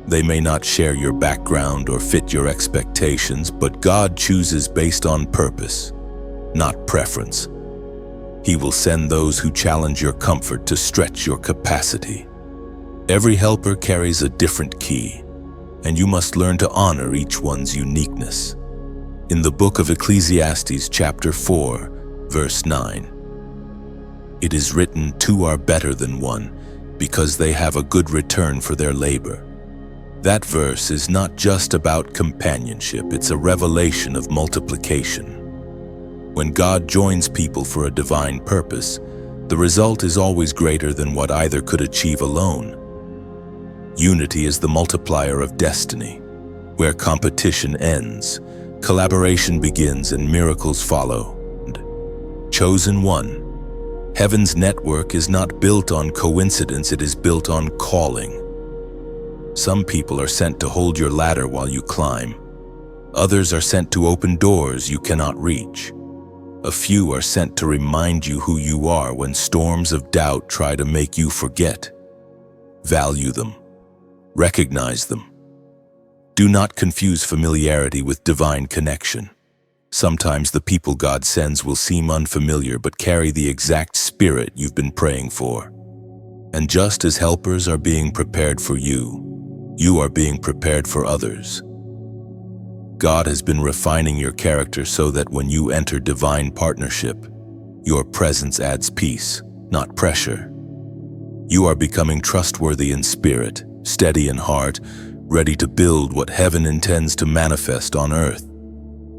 They may not share your background or fit your expectations, but God chooses based on purpose, not preference. He will send those who challenge your comfort to stretch your capacity. Every helper carries a different key, and you must learn to honor each one's uniqueness. In the book of Ecclesiastes, chapter 4, verse 9, it is written, "Two are better than one, because they have a good return for their labor." That verse is not just about companionship, it's a revelation of multiplication. When God joins people for a divine purpose, the result is always greater than what either could achieve alone. Unity is the multiplier of destiny. Where competition ends, collaboration begins and miracles follow. Chosen one. Heaven's network is not built on coincidence, it is built on calling. Some people are sent to hold your ladder while you climb. Others are sent to open doors you cannot reach. A few are sent to remind you who you are when storms of doubt try to make you forget. Value them. Recognize them. Do not confuse familiarity with divine connection. Sometimes the people God sends will seem unfamiliar but carry the exact spirit you've been praying for. And just as helpers are being prepared for you, you are being prepared for others. God has been refining your character so that when you enter divine partnership, your presence adds peace, not pressure. You are becoming trustworthy in spirit, steady in heart, ready to build what heaven intends to manifest on earth.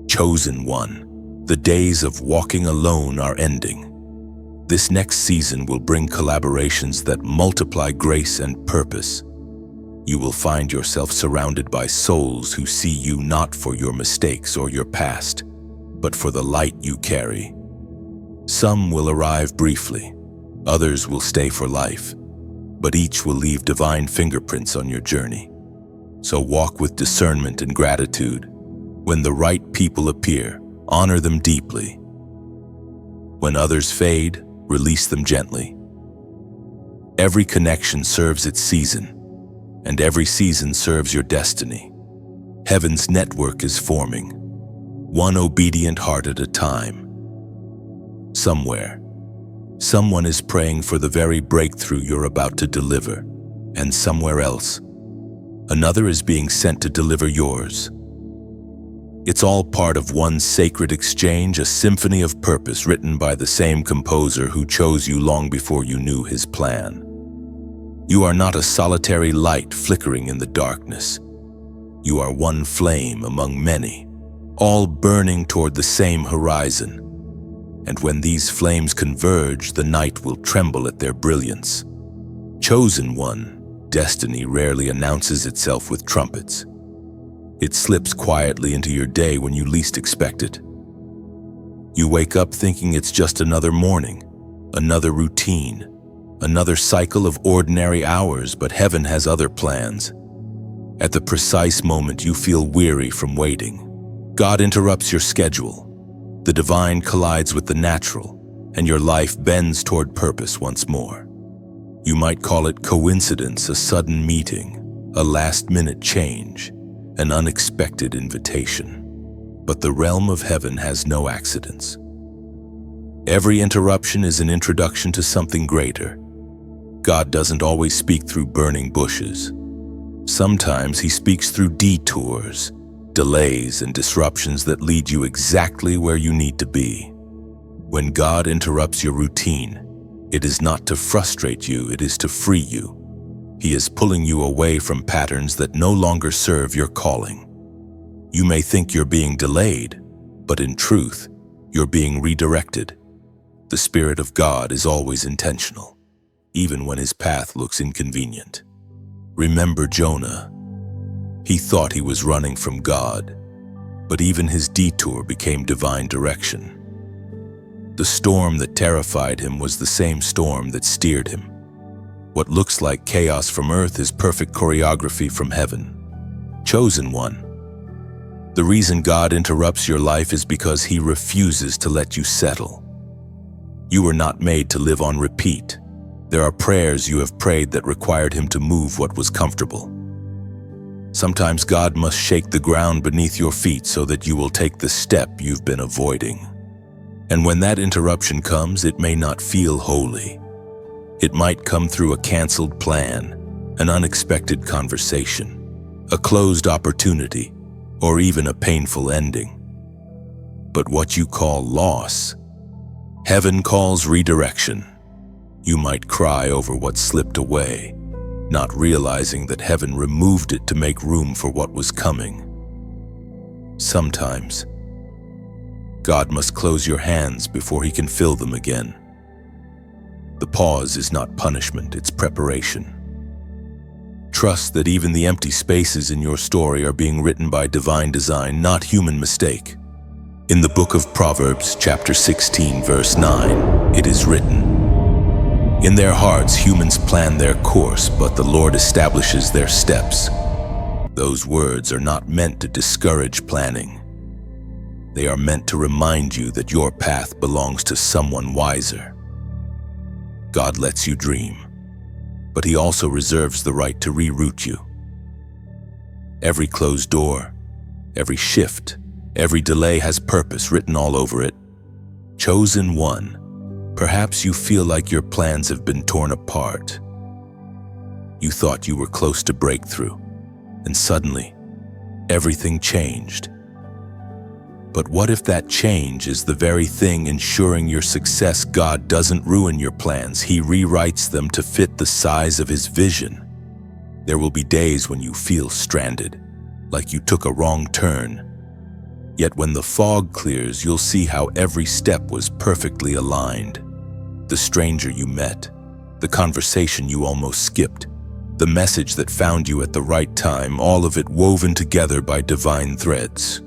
Chosen one, the days of walking alone are ending. This next season will bring collaborations that multiply grace and purpose. You will find yourself surrounded by souls who see you not for your mistakes or your past, but for the light you carry. Some will arrive briefly, others will stay for life, but each will leave divine fingerprints on your journey. So walk with discernment and gratitude. When the right people appear, honor them deeply. When others fade, release them gently. Every connection serves its season, and every season serves your destiny. Heaven's network is forming, one obedient heart at a time. Somewhere, someone is praying for the very breakthrough you're about to deliver, and somewhere else, another is being sent to deliver yours. It's all part of one sacred exchange, a symphony of purpose written by the same composer who chose you long before you knew his plan. You are not a solitary light flickering in the darkness. You are one flame among many, all burning toward the same horizon. And when these flames converge, the night will tremble at their brilliance. Chosen one, destiny rarely announces itself with trumpets. It slips quietly into your day when you least expect it. You wake up thinking it's just another morning, another routine, another cycle of ordinary hours, but heaven has other plans. At the precise moment you feel weary from waiting, God interrupts your schedule. The divine collides with the natural, and your life bends toward purpose once more. You might call it coincidence, a sudden meeting, a last-minute change, an unexpected invitation. But the realm of heaven has no accidents. Every interruption is an introduction to something greater. God doesn't always speak through burning bushes. Sometimes he speaks through detours, delays, and disruptions that lead you exactly where you need to be. When God interrupts your routine, it is not to frustrate you, it is to free you. He is pulling you away from patterns that no longer serve your calling. You may think you're being delayed, but in truth, you're being redirected. The Spirit of God is always intentional, even when his path looks inconvenient. Remember Jonah. He thought he was running from God, but even his detour became divine direction. The storm that terrified him was the same storm that steered him. What looks like chaos from earth is perfect choreography from heaven. Chosen one. The reason God interrupts your life is because he refuses to let you settle. You were not made to live on repeat. There are prayers you have prayed that required him to move what was comfortable. Sometimes God must shake the ground beneath your feet so that you will take the step you've been avoiding. And when that interruption comes, it may not feel holy. It might come through a canceled plan, an unexpected conversation, a closed opportunity, or even a painful ending. But what you call loss, heaven calls redirection. You might cry over what slipped away, not realizing that heaven removed it to make room for what was coming. Sometimes, God must close your hands before he can fill them again. The pause is not punishment, it's preparation. Trust that even the empty spaces in your story are being written by divine design, not human mistake. In the book of Proverbs, chapter 16, verse 9, it is written, "In their hearts humans plan their course, but the Lord establishes their steps." Those words are not meant to discourage planning. They are meant to remind you that your path belongs to someone wiser. God lets you dream, but he also reserves the right to reroute you. Every closed door, every shift, every delay has purpose written all over it. Chosen one, perhaps you feel like your plans have been torn apart. You thought you were close to breakthrough, and suddenly, everything changed. But what if that change is the very thing ensuring your success? God doesn't ruin your plans, he rewrites them to fit the size of his vision. There will be days when you feel stranded, like you took a wrong turn. Yet when the fog clears, you'll see how every step was perfectly aligned. The stranger you met, the conversation you almost skipped, the message that found you at the right time, all of it woven together by divine threads.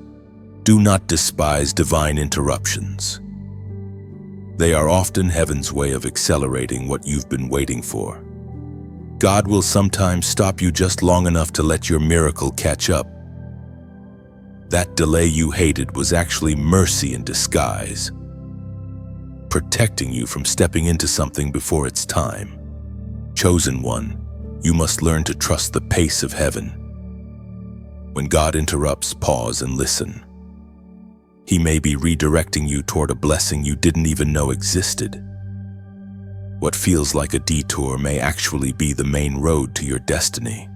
Do not despise divine interruptions. They are often heaven's way of accelerating what you've been waiting for. God will sometimes stop you just long enough to let your miracle catch up. That delay you hated was actually mercy in disguise, protecting you from stepping into something before its time. Chosen one, you must learn to trust the pace of heaven. When God interrupts, pause and listen. He may be redirecting you toward a blessing you didn't even know existed. What feels like a detour may actually be the main road to your destiny.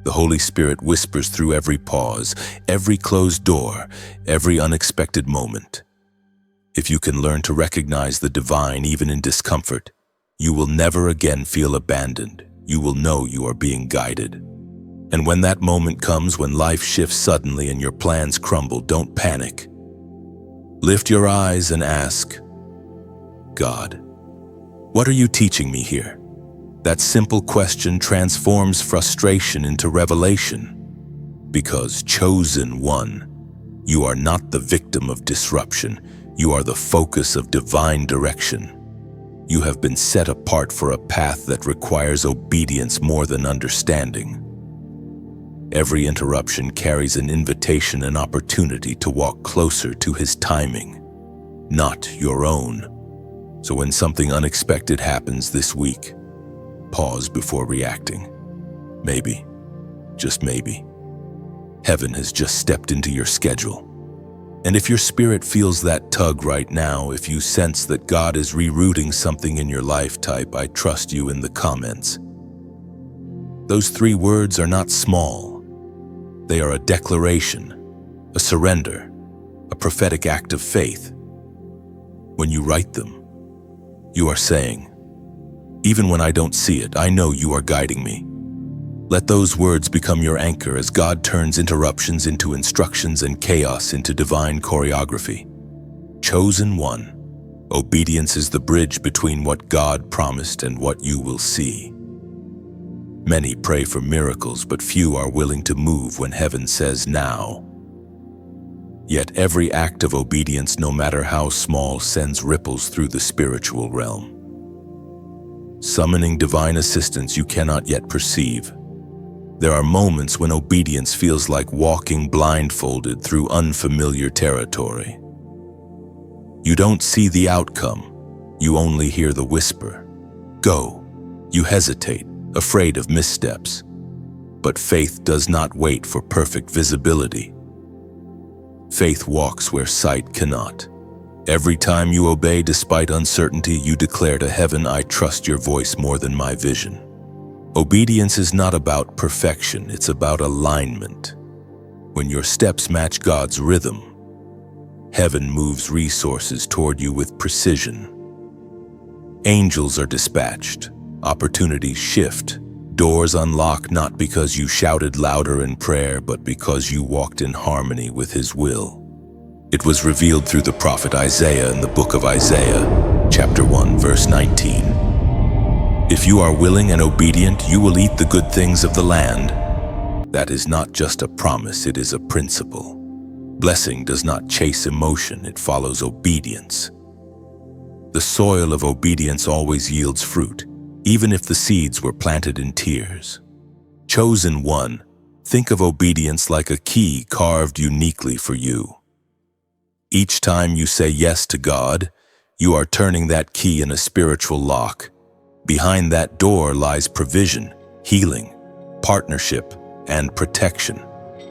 The Holy Spirit whispers through every pause, every closed door, every unexpected moment. If you can learn to recognize the divine even in discomfort, you will never again feel abandoned. You will know you are being guided. And when that moment comes, when life shifts suddenly and your plans crumble, don't panic. Lift your eyes and ask, God, what are you teaching me here? That simple question transforms frustration into revelation. Because chosen one, you are not the victim of disruption. You are the focus of divine direction. You have been set apart for a path that requires obedience more than understanding. Every interruption carries an invitation, an opportunity to walk closer to his timing, not your own. So when something unexpected happens this week, pause before reacting. Maybe, just maybe, heaven has just stepped into your schedule. And if your spirit feels that tug right now, if you sense that God is rerouting something in your life, type "I trust you" in the comments. Those 3 words are not small. They are a declaration, a surrender, a prophetic act of faith. When you write them, you are saying, "Even when I don't see it, I know you are guiding me." Let those words become your anchor as God turns interruptions into instructions and chaos into divine choreography. Chosen one, obedience is the bridge between what God promised and what you will see. Many pray for miracles, but few are willing to move when heaven says now. Yet every act of obedience, no matter how small, sends ripples through the spiritual realm, summoning divine assistance you cannot yet perceive. There are moments when obedience feels like walking blindfolded through unfamiliar territory. You don't see the outcome, you only hear the whisper, "Go." You hesitate, afraid of missteps. But faith does not wait for perfect visibility. Faith walks where sight cannot. Every time you obey despite uncertainty, you declare to heaven, "I trust your voice more than my vision." Obedience is not about perfection, it's about alignment. When your steps match God's rhythm, heaven moves resources toward you with precision. Angels are dispatched, opportunities shift, doors unlock not because you shouted louder in prayer, but because you walked in harmony with His will. It was revealed through the prophet Isaiah in the book of Isaiah, chapter 1, verse 19. If you are willing and obedient, you will eat the good things of the land. That is not just a promise, it is a principle. Blessing does not chase emotion, it follows obedience. The soil of obedience always yields fruit, even if the seeds were planted in tears. Chosen one, think of obedience like a key carved uniquely for you. Each time you say yes to God, you are turning that key in a spiritual lock. Behind that door lies provision, healing, partnership, and protection.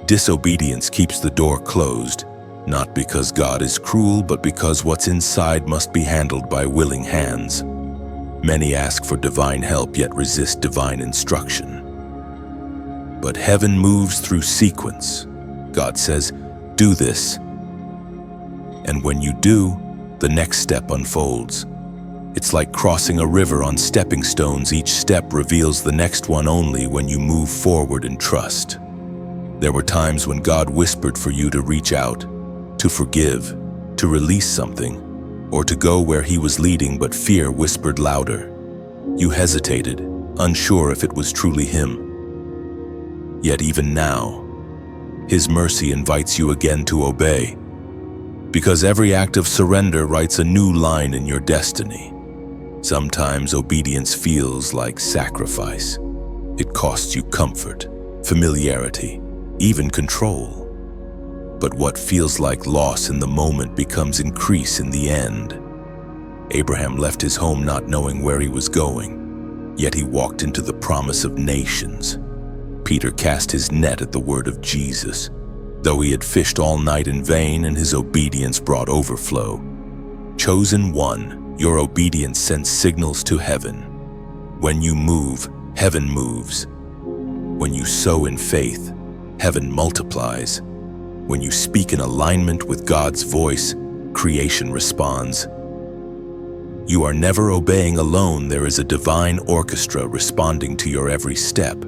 Disobedience keeps the door closed, not because God is cruel, but because what's inside must be handled by willing hands. Many ask for divine help, yet resist divine instruction. But heaven moves through sequence. God says, "Do this." And when you do, the next step unfolds. It's like crossing a river on stepping stones. Each step reveals the next one only when you move forward in trust. There were times when God whispered for you to reach out, to forgive, to release something, or to go where He was leading, but fear whispered louder. You hesitated, unsure if it was truly Him. Yet even now, His mercy invites you again to obey, because every act of surrender writes a new line in your destiny. Sometimes obedience feels like sacrifice. It costs you comfort, familiarity, even control. But what feels like loss in the moment becomes increase in the end. Abraham left his home not knowing where he was going, yet he walked into the promise of nations. Peter cast his net at the word of Jesus, though he had fished all night in vain, and his obedience brought overflow. Chosen one, your obedience sends signals to heaven. When you move, heaven moves. When you sow in faith, heaven multiplies. When you speak in alignment with God's voice, creation responds. You are never obeying alone. There is a divine orchestra responding to your every step.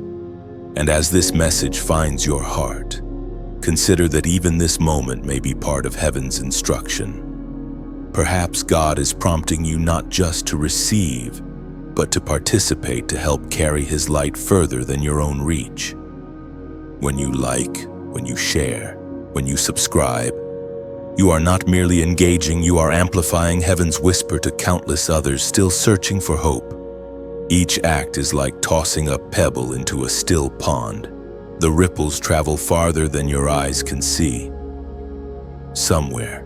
And as this message finds your heart, consider that even this moment may be part of heaven's instruction. Perhaps God is prompting you not just to receive, but to participate, to help carry His light further than your own reach. When you like, when you share, when you subscribe, you are not merely engaging, you are amplifying heaven's whisper to countless others still searching for hope. Each act is like tossing a pebble into a still pond. The ripples travel farther than your eyes can see. Somewhere,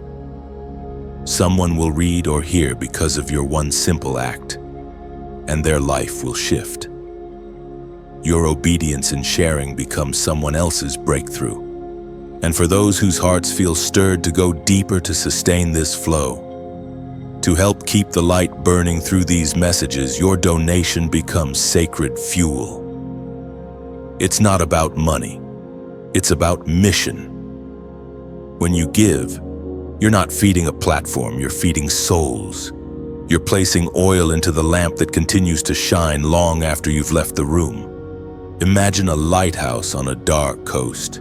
someone will read or hear because of your one simple act, and their life will shift. Your obedience in sharing becomes someone else's breakthrough. And for those whose hearts feel stirred to go deeper to sustain this flow, to help keep the light burning through these messages, your donation becomes sacred fuel. It's not about money. It's about mission. When you give, you're not feeding a platform, you're feeding souls. You're placing oil into the lamp that continues to shine long after you've left the room. Imagine a lighthouse on a dark coast.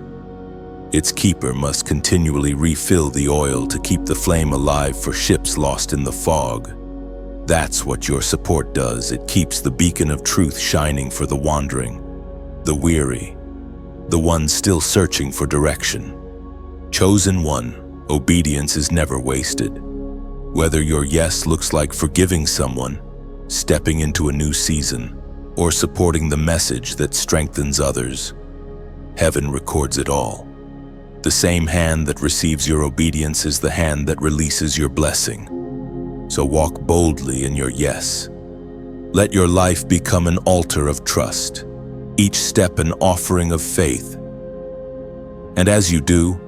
Its keeper must continually refill the oil to keep the flame alive for ships lost in the fog. That's what your support does. It keeps the beacon of truth shining for the wandering, the weary, the ones still searching for direction. Chosen one, obedience is never wasted. Whether your yes looks like forgiving someone, stepping into a new season, or supporting the message that strengthens others, heaven records it all. The same hand that receives your obedience is the hand that releases your blessing. So walk boldly in your yes. Let your life become an altar of trust, each step an offering of faith. And as you do,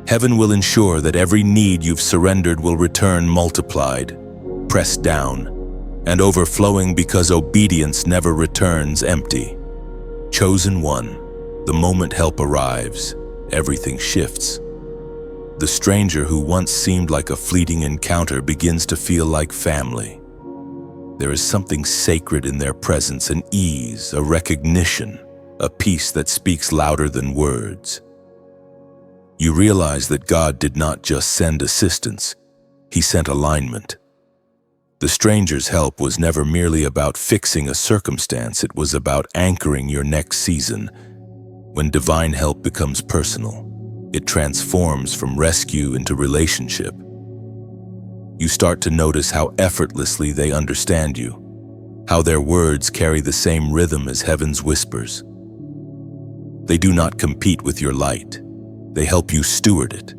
heaven will ensure that every need you've surrendered will return multiplied, pressed down, and overflowing, because obedience never returns empty. Chosen one, the moment help arrives, everything shifts. The stranger who once seemed like a fleeting encounter begins to feel like family. There is something sacred in their presence, an ease, a recognition, a peace that speaks louder than words. You realize that God did not just send assistance, He sent alignment. The stranger's help was never merely about fixing a circumstance, it was about anchoring your next season. When divine help becomes personal, it transforms from rescue into relationship. You start to notice how effortlessly they understand you, how their words carry the same rhythm as heaven's whispers. They do not compete with your light. They help you steward it.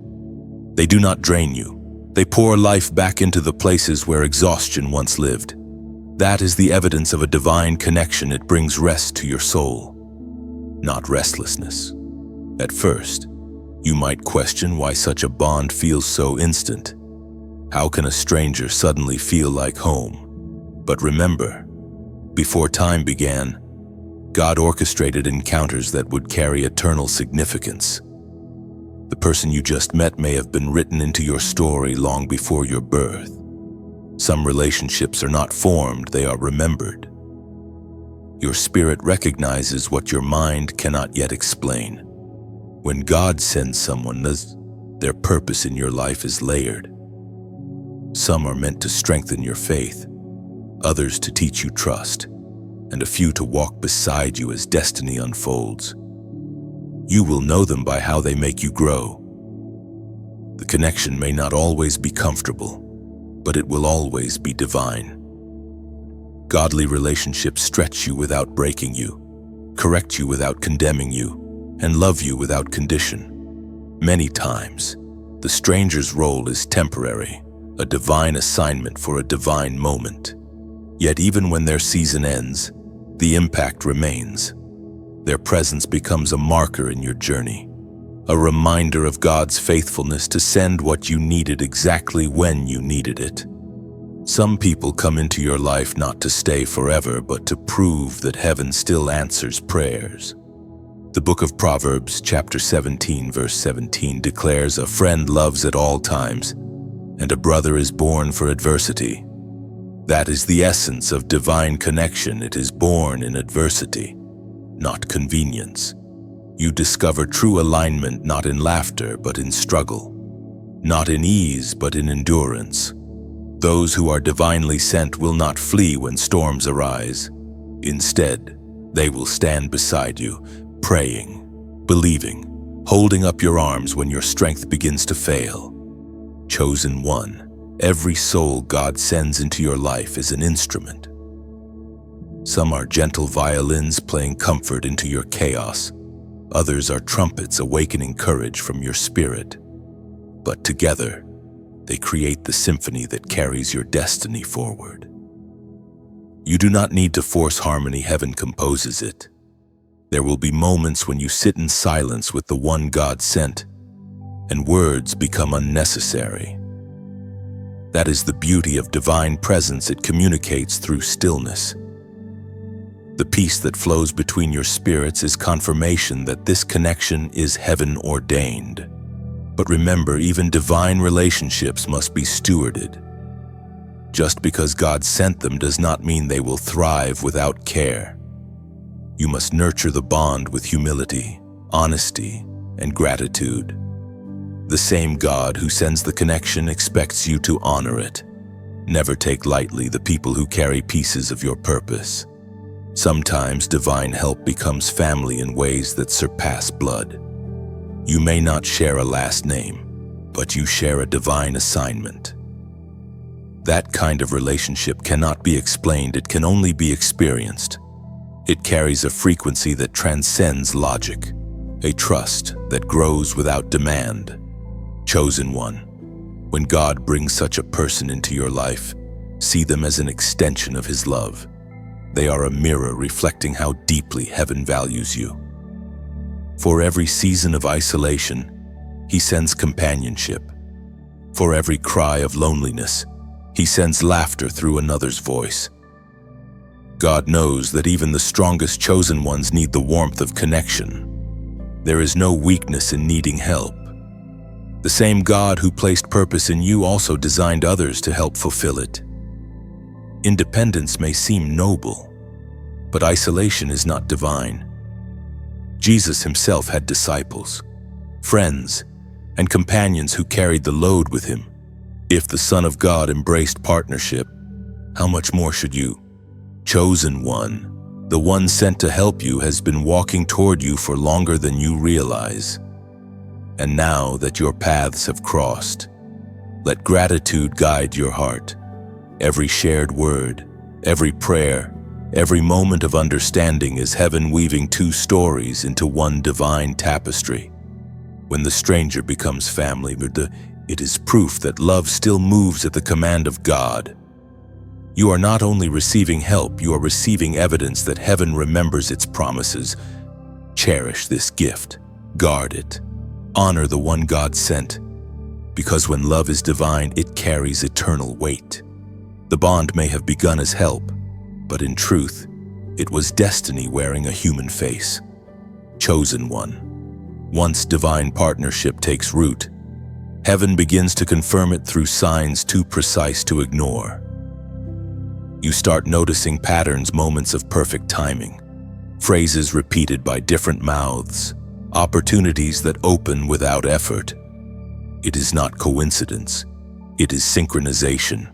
They do not drain you. They pour life back into the places where exhaustion once lived. That is the evidence of a divine connection. It brings rest to your soul, not restlessness. At first, you might question why such a bond feels so instant. How can a stranger suddenly feel like home? But remember, before time began, God orchestrated encounters that would carry eternal significance. The person you just met may have been written into your story long before your birth. Some relationships are not formed, they are remembered. Your spirit recognizes what your mind cannot yet explain. When God sends someone, their purpose in your life is layered. Some are meant to strengthen your faith, others to teach you trust, and a few to walk beside you as destiny unfolds. You will know them by how they make you grow. The connection may not always be comfortable, but it will always be divine. Godly relationships stretch you without breaking you, correct you without condemning you, and love you without condition. Many times, the stranger's role is temporary, a divine assignment for a divine moment. Yet even when their season ends, the impact remains. Their presence becomes a marker in your journey, a reminder of God's faithfulness to send what you needed exactly when you needed it. Some people come into your life not to stay forever, but to prove that heaven still answers prayers. The book of Proverbs, chapter 17, verse 17 declares, "A friend loves at all times, and a brother is born for adversity." That is the essence of divine connection. It is born in adversity, not convenience. You discover true alignment not in laughter, but in struggle, not in ease, but in endurance. Those who are divinely sent will not flee when storms arise. Instead, they will stand beside you, praying, believing, holding up your arms when your strength begins to fail. Chosen one, every soul God sends into your life is an instrument. Some are gentle violins playing comfort into your chaos. Others are trumpets awakening courage from your spirit. But together, they create the symphony that carries your destiny forward. You do not need to force harmony, heaven composes it. There will be moments when you sit in silence with the one God sent, and words become unnecessary. That is the beauty of divine presence. It communicates through stillness. The peace that flows between your spirits is confirmation that this connection is heaven ordained. But remember, even divine relationships must be stewarded. Just because God sent them does not mean they will thrive without care. You must nurture the bond with humility, honesty, and gratitude. The same God who sends the connection expects you to honor it. Never take lightly the people who carry pieces of your purpose. Sometimes divine help becomes family in ways that surpass blood. You may not share a last name, but you share a divine assignment. That kind of relationship cannot be explained, it can only be experienced. It carries a frequency that transcends logic, a trust that grows without demand. Chosen one, when God brings such a person into your life, see them as an extension of His love. They are a mirror reflecting how deeply heaven values you. For every season of isolation, He sends companionship. For every cry of loneliness, He sends laughter through another's voice. God knows that even the strongest chosen ones need the warmth of connection. There is no weakness in needing help. The same God who placed purpose in you also designed others to help fulfill it. Independence may seem noble, but isolation is not divine. Jesus Himself had disciples, friends, and companions who carried the load with Him. If the Son of God embraced partnership, how much more should you? Chosen one, the one sent to help you, has been walking toward you for longer than you realize. And now that your paths have crossed, let gratitude guide your heart. Every shared word, every prayer, every moment of understanding is heaven weaving two stories into one divine tapestry. When the stranger becomes family, it is proof that love still moves at the command of God. You are not only receiving help, you are receiving evidence that heaven remembers its promises. Cherish this gift, guard it, honor the one God sent, because when love is divine, it carries eternal weight. The bond may have begun as help, but in truth, it was destiny wearing a human face. Chosen one. Once divine partnership takes root, heaven begins to confirm it through signs too precise to ignore. You start noticing patterns, moments of perfect timing, phrases repeated by different mouths, opportunities that open without effort. It is not coincidence, it is synchronization.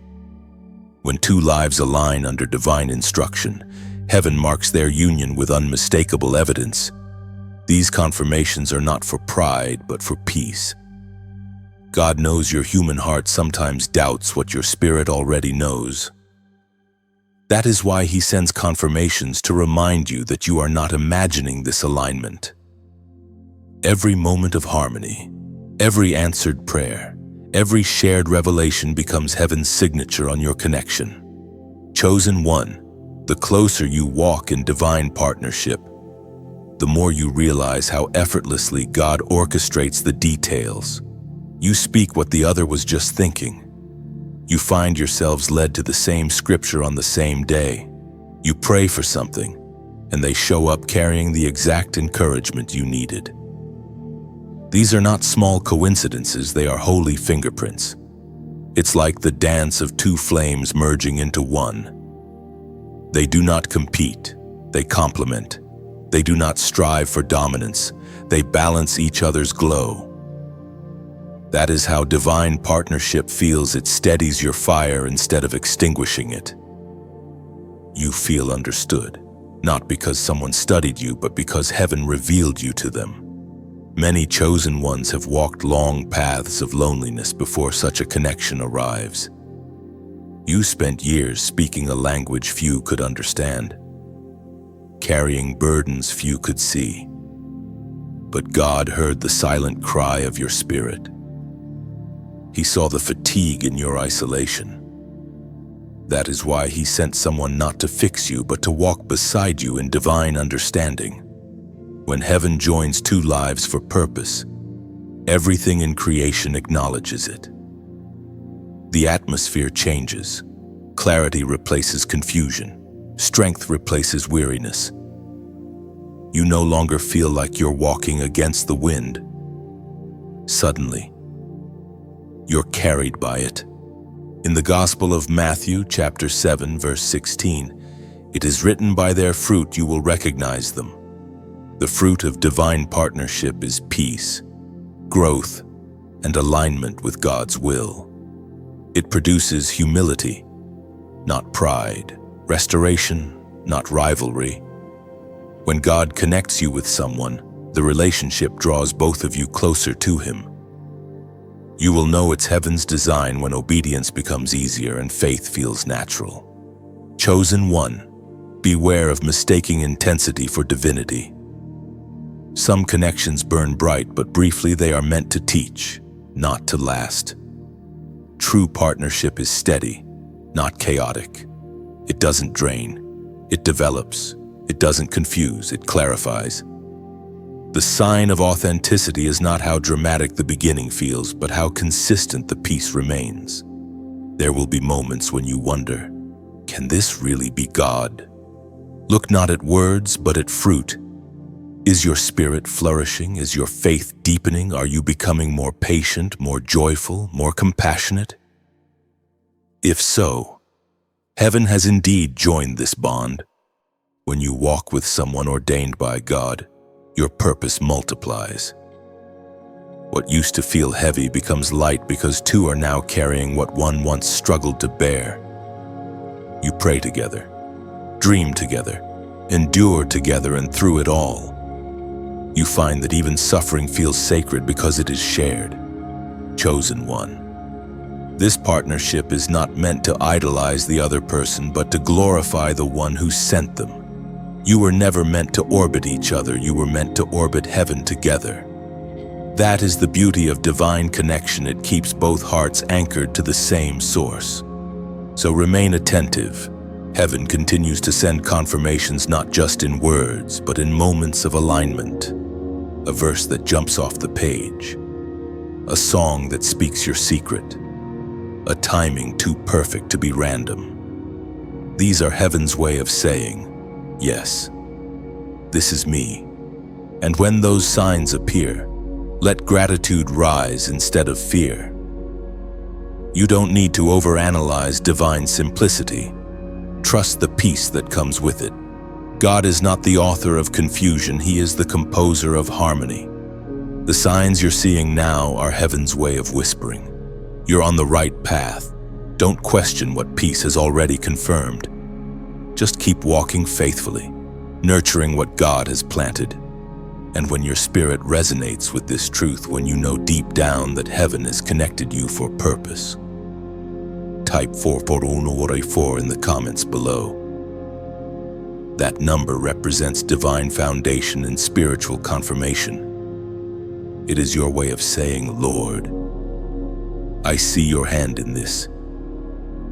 When two lives align under divine instruction, heaven marks their union with unmistakable evidence. These confirmations are not for pride, but for peace. God knows your human heart sometimes doubts what your spirit already knows. That is why He sends confirmations to remind you that you are not imagining this alignment. Every moment of harmony, every answered prayer, every shared revelation becomes heaven's signature on your connection. Chosen one, the closer you walk in divine partnership, the more you realize how effortlessly God orchestrates the details. You speak what the other was just thinking. You find yourselves led to the same scripture on the same day. You pray for something, and they show up carrying the exact encouragement you needed. These are not small coincidences, they are holy fingerprints. It's like the dance of two flames merging into one. They do not compete, they complement. They do not strive for dominance, they balance each other's glow. That is how divine partnership feels. It steadies your fire instead of extinguishing it. You feel understood, not because someone studied you, but because heaven revealed you to them. Many chosen ones have walked long paths of loneliness before such a connection arrives. You spent years speaking a language few could understand, carrying burdens few could see. But God heard the silent cry of your spirit. He saw the fatigue in your isolation. That is why He sent someone not to fix you, but to walk beside you in divine understanding. When heaven joins two lives for purpose, everything in creation acknowledges it. The atmosphere changes. Clarity replaces confusion. Strength replaces weariness. You no longer feel like you're walking against the wind. Suddenly, you're carried by it. In the Gospel of Matthew, chapter 7, verse 16, it is written, "By their fruit you will recognize them." The fruit of divine partnership is peace, growth, and alignment with God's will. It produces humility, not pride, restoration, not rivalry. When God connects you with someone, the relationship draws both of you closer to Him. You will know it's heaven's design when obedience becomes easier and faith feels natural. Chosen one, beware of mistaking intensity for divinity. Some connections burn bright, but briefly they are meant to teach, not to last. True partnership is steady, not chaotic. It doesn't drain. It develops. It doesn't confuse. It clarifies. The sign of authenticity is not how dramatic the beginning feels, but how consistent the peace remains. There will be moments when you wonder, can this really be God? Look not at words, but at fruit. Is your spirit flourishing? Is your faith deepening? Are you becoming more patient, more joyful, more compassionate? If so, heaven has indeed joined this bond. When you walk with someone ordained by God, your purpose multiplies. What used to feel heavy becomes light because two are now carrying what one once struggled to bear. You pray together, dream together, endure together, and through it all, you find that even suffering feels sacred because it is shared. Chosen one. This partnership is not meant to idolize the other person, but to glorify the one who sent them. You were never meant to orbit each other, you were meant to orbit heaven together. That is the beauty of divine connection. It keeps both hearts anchored to the same source. So remain attentive. Heaven continues to send confirmations not just in words, but in moments of alignment. A verse that jumps off the page. A song that speaks your secret. A timing too perfect to be random. These are heaven's way of saying, yes, this is me. And when those signs appear, let gratitude rise instead of fear. You don't need to overanalyze divine simplicity. Trust the peace that comes with it. God is not the author of confusion, He is the composer of harmony. The signs you're seeing now are heaven's way of whispering. You're on the right path. Don't question what peace has already confirmed. Just keep walking faithfully, nurturing what God has planted. And when your spirit resonates with this truth, when you know deep down that heaven has connected you for purpose, type 4 in the comments below. That number represents divine foundation and spiritual confirmation. It is your way of saying, Lord, I see your hand in this,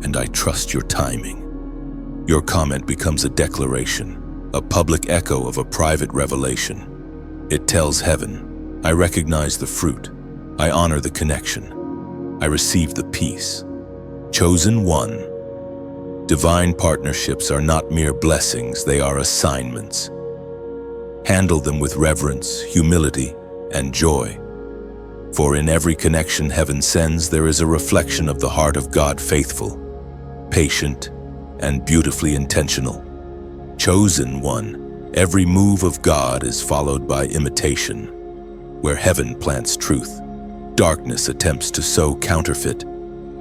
and I trust your timing. Your comment becomes a declaration, a public echo of a private revelation. It tells heaven, I recognize the fruit, I honor the connection, I receive the peace. Chosen one. Divine partnerships are not mere blessings, they are assignments. Handle them with reverence, humility, and joy. For in every connection heaven sends, there is a reflection of the heart of God, faithful, patient, and beautifully intentional. Chosen one, every move of God is followed by imitation. Where heaven plants truth, darkness attempts to sow counterfeit.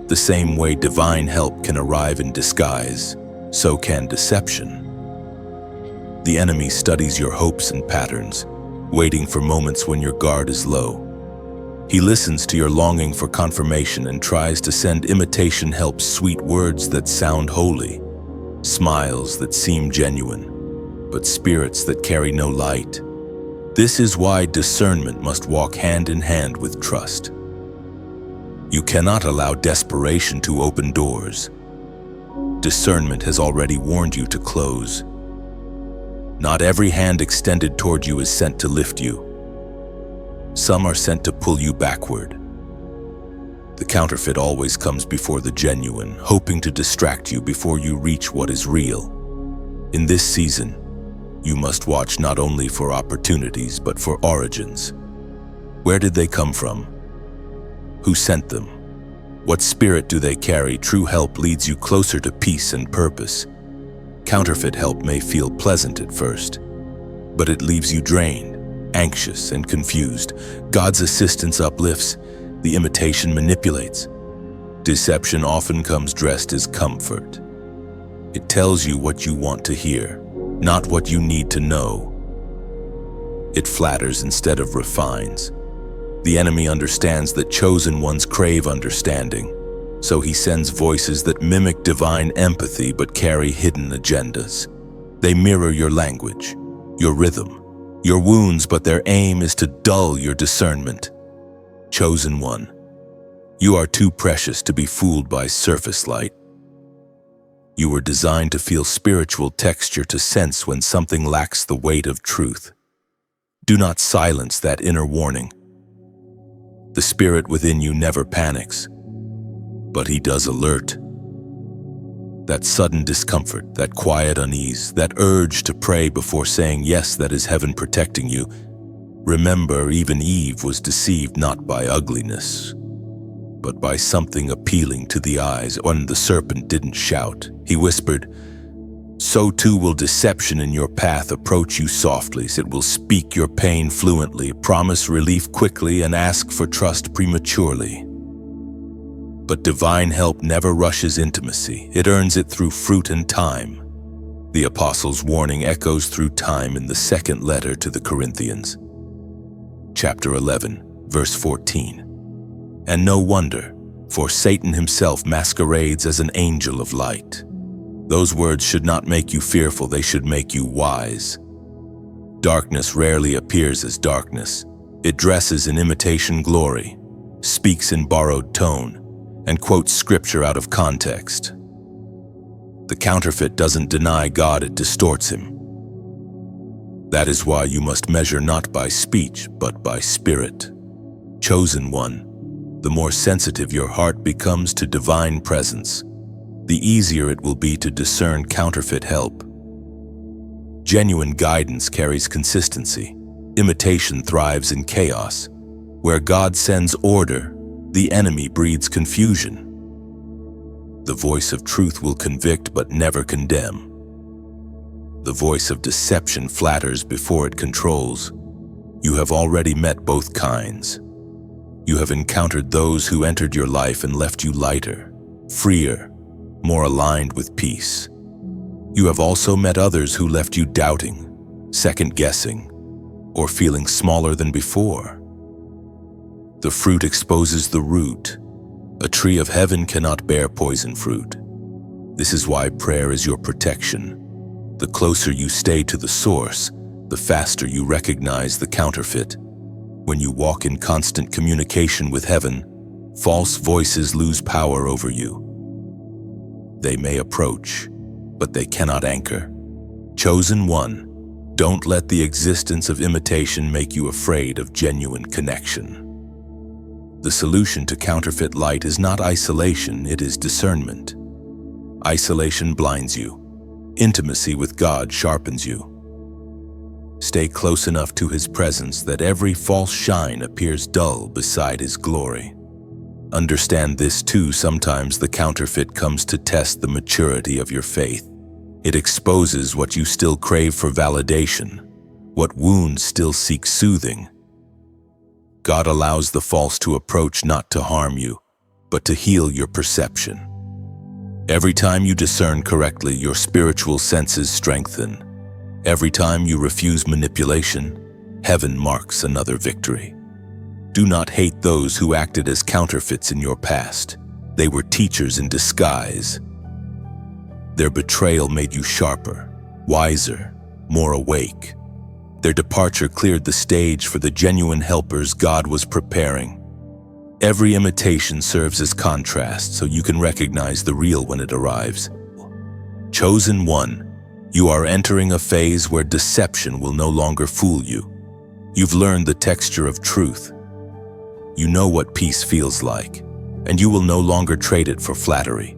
The same way divine help can arrive in disguise, so can deception. The enemy studies your hopes and patterns, waiting for moments when your guard is low. He listens to your longing for confirmation and tries to send imitation help, sweet words that sound holy, smiles that seem genuine, but spirits that carry no light. This is why discernment must walk hand in hand with trust. You cannot allow desperation to open doors. Discernment has already warned you to close. Not every hand extended toward you is sent to lift you. Some are sent to pull you backward. The counterfeit always comes before the genuine, hoping to distract you before you reach what is real. In this season, you must watch not only for opportunities, but for origins. Where did they come from? Who sent them? What spirit do they carry? True help leads you closer to peace and purpose. Counterfeit help may feel pleasant at first, but it leaves you drained, anxious, and confused. God's assistance uplifts, the imitation manipulates. Deception often comes dressed as comfort. It tells you what you want to hear, not what you need to know. It flatters instead of refines. The enemy understands that chosen ones crave understanding, so he sends voices that mimic divine empathy but carry hidden agendas. They mirror your language, your rhythm, your wounds, but their aim is to dull your discernment. Chosen one, you are too precious to be fooled by surface light. You were designed to feel spiritual texture, to sense when something lacks the weight of truth. Do not silence that inner warning. The spirit within you never panics, but he does alert. That sudden discomfort, that quiet unease, that urge to pray before saying yes, that is heaven protecting you. Remember, even Eve was deceived not by ugliness, but by something appealing to the eyes. When the serpent didn't shout, he whispered, "So too will deception in your path approach you softly. It will speak your pain fluently, promise relief quickly, and ask for trust prematurely." But divine help never rushes intimacy. It earns it through fruit and time. The apostle's warning echoes through time in the second letter to the Corinthians. Chapter 11, verse 14. And no wonder, for Satan himself masquerades as an angel of light. Those words should not make you fearful, they should make you wise. Darkness rarely appears as darkness. It dresses in imitation glory, speaks in borrowed tone, and quotes scripture out of context. The counterfeit doesn't deny God, it distorts him. That is why you must measure not by speech, but by spirit. Chosen one, the more sensitive your heart becomes to divine presence, the easier it will be to discern counterfeit help. Genuine guidance carries consistency. Imitation thrives in chaos. Where God sends order, the enemy breeds confusion. The voice of truth will convict but never condemn. The voice of deception flatters before it controls. You have already met both kinds. You have encountered those who entered your life and left you lighter, freer, more aligned with peace. You have also met others who left you doubting, second-guessing, or feeling smaller than before. The fruit exposes the root. A tree of heaven cannot bear poison fruit. This is why prayer is your protection. The closer you stay to the source, the faster you recognize the counterfeit. When you walk in constant communication with heaven, false voices lose power over you. They may approach, but they cannot anchor. Chosen one, don't let the existence of imitation make you afraid of genuine connection. The solution to counterfeit light is not isolation, it is discernment. Isolation blinds you. Intimacy with God sharpens you. Stay close enough to His presence that every false shine appears dull beside His glory. Understand this too, sometimes the counterfeit comes to test the maturity of your faith. It exposes what you still crave for validation, what wounds still seek soothing. God allows the false to approach not to harm you, but to heal your perception. Every time you discern correctly, your spiritual senses strengthen. Every time you refuse manipulation, heaven marks another victory. Do not hate those who acted as counterfeits in your past. They were teachers in disguise. Their betrayal made you sharper, wiser, more awake. Their departure cleared the stage for the genuine helpers God was preparing. Every imitation serves as contrast so you can recognize the real when it arrives. Chosen one, You are entering a phase where deception will no longer fool you. You've learned the texture of truth. You know what peace feels like, and you will no longer trade it for flattery.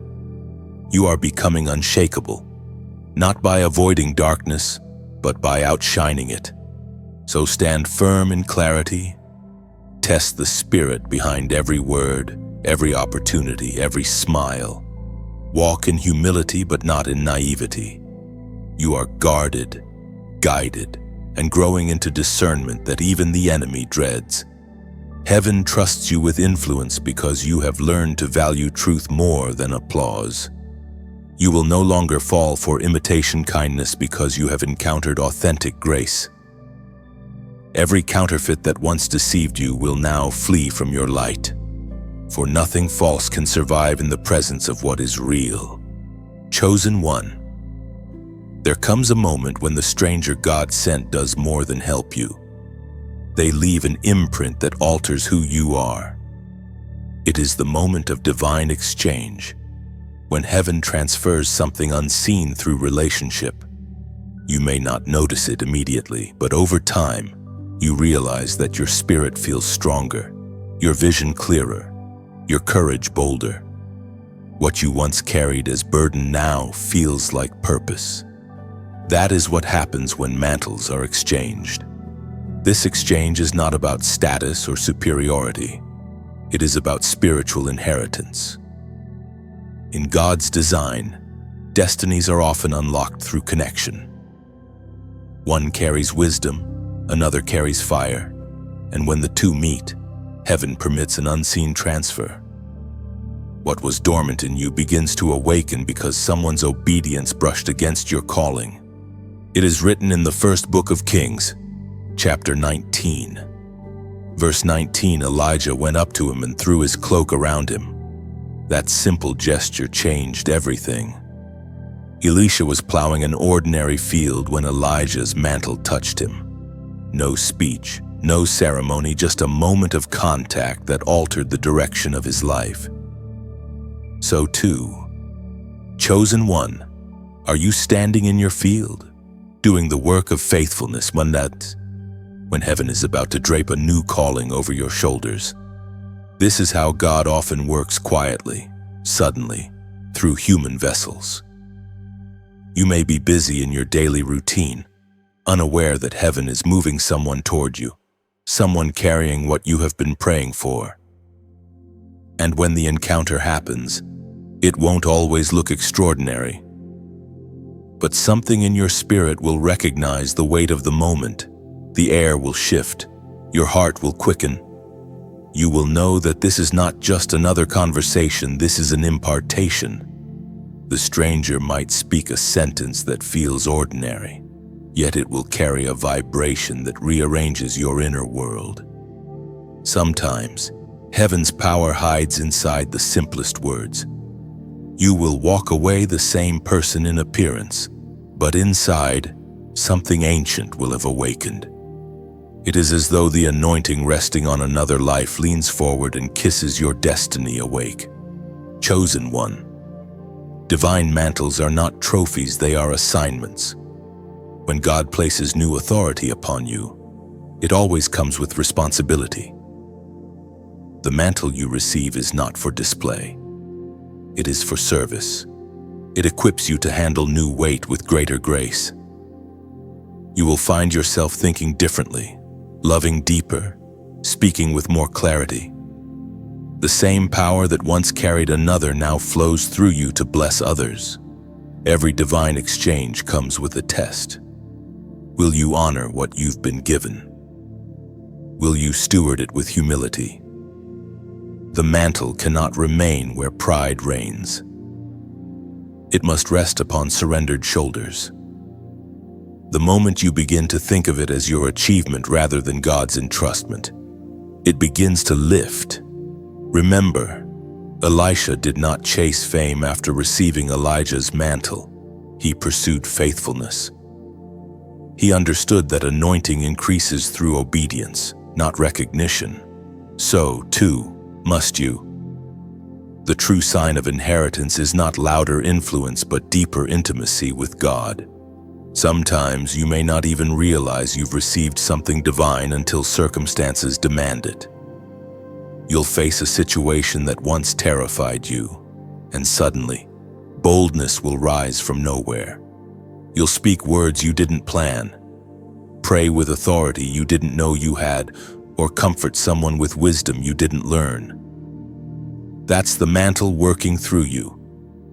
You are becoming unshakable, not by avoiding darkness, but by outshining it. So stand firm in clarity. Test the spirit behind every word, every opportunity, every smile. Walk in humility, but not in naivety. You are guarded, guided, and growing into discernment that even the enemy dreads. Heaven trusts you with influence because you have learned to value truth more than applause. You will no longer fall for imitation kindness because you have encountered authentic grace. Every counterfeit that once deceived you will now flee from your light, for nothing false can survive in the presence of what is real. Chosen one. There comes a moment when the stranger God sent does more than help you. They leave an imprint that alters who you are. It is the moment of divine exchange, when heaven transfers something unseen through relationship. You may not notice it immediately, but over time, you realize that your spirit feels stronger, your vision clearer, your courage bolder. What you once carried as burden now feels like purpose. That is what happens when mantles are exchanged. This exchange is not about status or superiority. It is about spiritual inheritance. In God's design, destinies are often unlocked through connection. One carries wisdom, another carries fire, and when the two meet, heaven permits an unseen transfer. What was dormant in you begins to awaken because someone's obedience brushed against your calling. It is written in the first book of Kings, chapter 19. Verse 19, Elijah went up to him and threw his cloak around him. That simple gesture changed everything. Elisha was plowing an ordinary field when Elijah's mantle touched him. No speech, no ceremony, just a moment of contact that altered the direction of his life. So too, chosen one, are you standing in your field, doing the work of faithfulness when heaven is about to drape a new calling over your shoulders? This is how God often works quietly, suddenly, through human vessels. You may be busy in your daily routine, unaware that heaven is moving someone toward you, someone carrying what you have been praying for. And when the encounter happens, it won't always look extraordinary. But something in your spirit will recognize the weight of the moment. The air will shift, your heart will quicken. You will know that this is not just another conversation, this is an impartation. The stranger might speak a sentence that feels ordinary, yet it will carry a vibration that rearranges your inner world. Sometimes, heaven's power hides inside the simplest words. You will walk away the same person in appearance, but inside, something ancient will have awakened. It is as though the anointing resting on another life leans forward and kisses your destiny awake. Chosen one. Divine mantles are not trophies, they are assignments. When God places new authority upon you, it always comes with responsibility. The mantle you receive is not for display. It is for service. It equips you to handle new weight with greater grace. You will find yourself thinking differently, loving deeper, speaking with more clarity. The same power that once carried another now flows through you to bless others. Every divine exchange comes with a test. Will you honor what you've been given? Will you steward it with humility? The mantle cannot remain where pride reigns. It must rest upon surrendered shoulders. The moment you begin to think of it as your achievement rather than God's entrustment, it begins to lift. Remember, Elisha did not chase fame after receiving Elijah's mantle. He pursued faithfulness. He understood that anointing increases through obedience, not recognition. So, too, must you. The true sign of inheritance is not louder influence but deeper intimacy with God. Sometimes you may not even realize you've received something divine until circumstances demand it. You'll face a situation that once terrified you, and suddenly, boldness will rise from nowhere. You'll speak words you didn't plan, pray with authority you didn't know you had, or comfort someone with wisdom you didn't learn. That's the mantle working through you.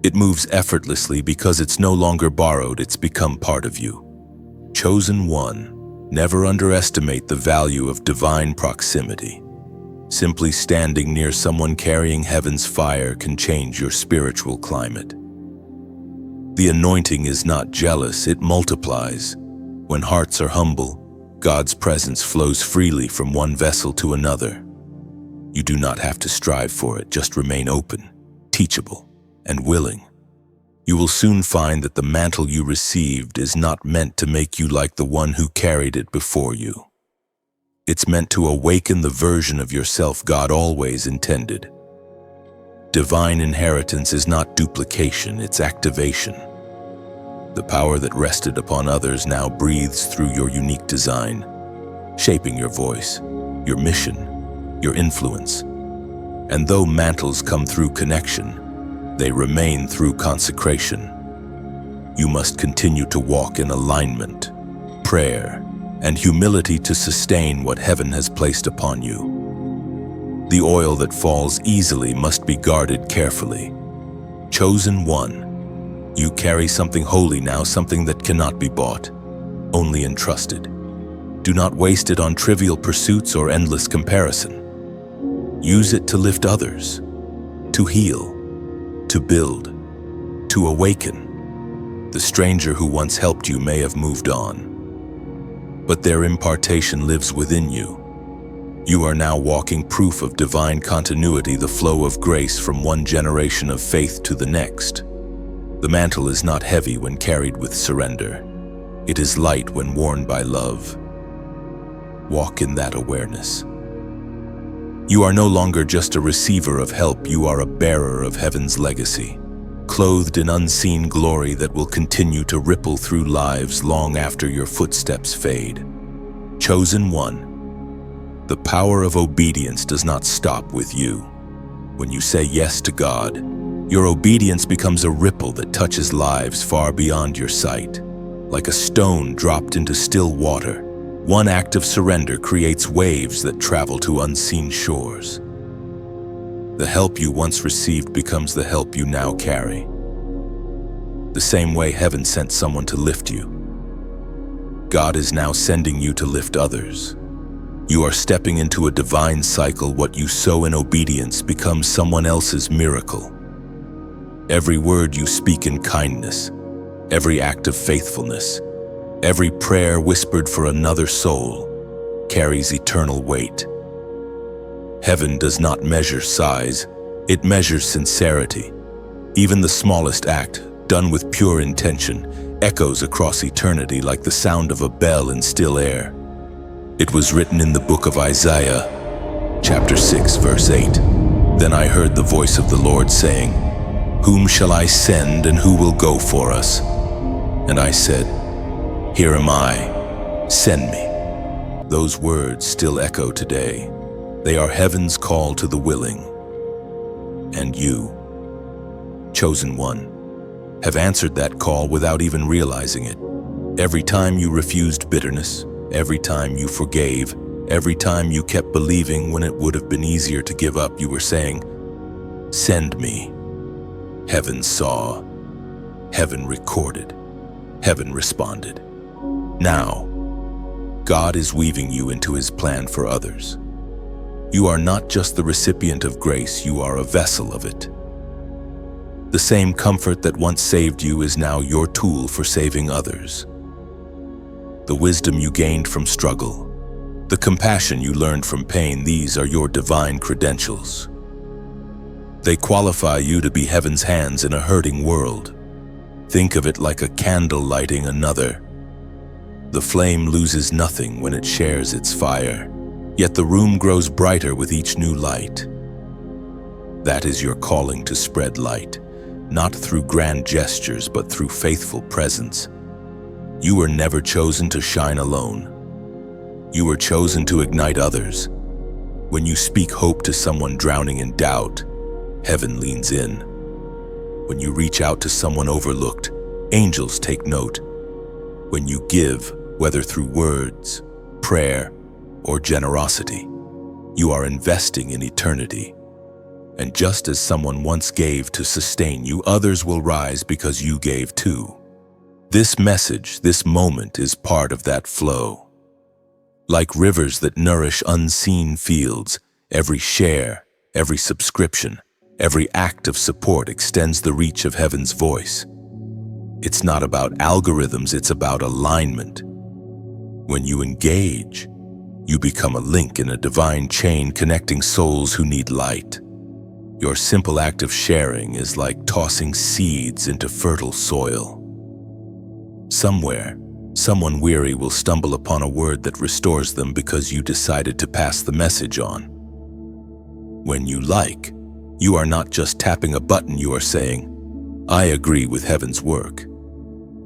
It moves effortlessly because it's no longer borrowed, it's become part of you. Chosen one, never underestimate the value of divine proximity. Simply standing near someone carrying heaven's fire can change your spiritual climate. The anointing is not jealous, it multiplies. When hearts are humble, God's presence flows freely from one vessel to another. You do not have to strive for it, just remain open, teachable, and willing. You will soon find that the mantle you received is not meant to make you like the one who carried it before you. It's meant to awaken the version of yourself God always intended. Divine inheritance is not duplication, it's activation. The power that rested upon others now breathes through your unique design, shaping your voice, your mission, your influence. And though mantles come through connection, they remain through consecration. You must continue to walk in alignment, prayer, and humility to sustain what heaven has placed upon you. The oil that falls easily must be guarded carefully. Chosen one, you carry something holy now, something that cannot be bought, only entrusted. Do not waste it on trivial pursuits or endless comparison. Use it to lift others, to heal, to build, to awaken. The stranger who once helped you may have moved on, but their impartation lives within you. You are now walking proof of divine continuity, the flow of grace from one generation of faith to the next. The mantle is not heavy when carried with surrender. It is light when worn by love. Walk in that awareness. You are no longer just a receiver of help, you are a bearer of heaven's legacy, clothed in unseen glory that will continue to ripple through lives long after your footsteps fade. Chosen one, the power of obedience does not stop with you. When you say yes to God, your obedience becomes a ripple that touches lives far beyond your sight. Like a stone dropped into still water, one act of surrender creates waves that travel to unseen shores. The help you once received becomes the help you now carry. The same way heaven sent someone to lift you, God is now sending you to lift others. You are stepping into a divine cycle. What you sow in obedience becomes someone else's miracle. Every word you speak in kindness, every act of faithfulness, every prayer whispered for another soul carries eternal weight. Heaven does not measure size, it measures sincerity. Even the smallest act, done with pure intention, echoes across eternity like the sound of a bell in still air. It was written in the book of Isaiah, chapter 6, verse 8. Then I heard the voice of the Lord saying, "Whom shall I send and who will go for us?" And I said, "Here am I, send me." Those words still echo today. They are heaven's call to the willing. And you, chosen one, have answered that call without even realizing it. Every time you refused bitterness, every time you forgave, every time you kept believing when it would have been easier to give up, you were saying, "Send me." Heaven saw, heaven recorded, heaven responded. Now, God is weaving you into His plan for others. You are not just the recipient of grace, you are a vessel of it. The same comfort that once saved you is now your tool for saving others. The wisdom you gained from struggle, the compassion you learned from pain, these are your divine credentials. They qualify you to be heaven's hands in a hurting world. Think of it like a candle lighting another. The flame loses nothing when it shares its fire, yet the room grows brighter with each new light. That is your calling to spread light, not through grand gestures, but through faithful presence. You were never chosen to shine alone. You were chosen to ignite others. When you speak hope to someone drowning in doubt, heaven leans in. When you reach out to someone overlooked, angels take note. When you give, whether through words, prayer, or generosity, you are investing in eternity. And just as someone once gave to sustain you, others will rise because you gave too. This message, this moment, is part of that flow. Like rivers that nourish unseen fields, every share, every subscription, every act of support extends the reach of heaven's voice. It's not about algorithms, it's about alignment. When you engage, you become a link in a divine chain connecting souls who need light. Your simple act of sharing is like tossing seeds into fertile soil. Somewhere, someone weary will stumble upon a word that restores them because you decided to pass the message on. When you like, you are not just tapping a button, you are saying, "I agree with heaven's work."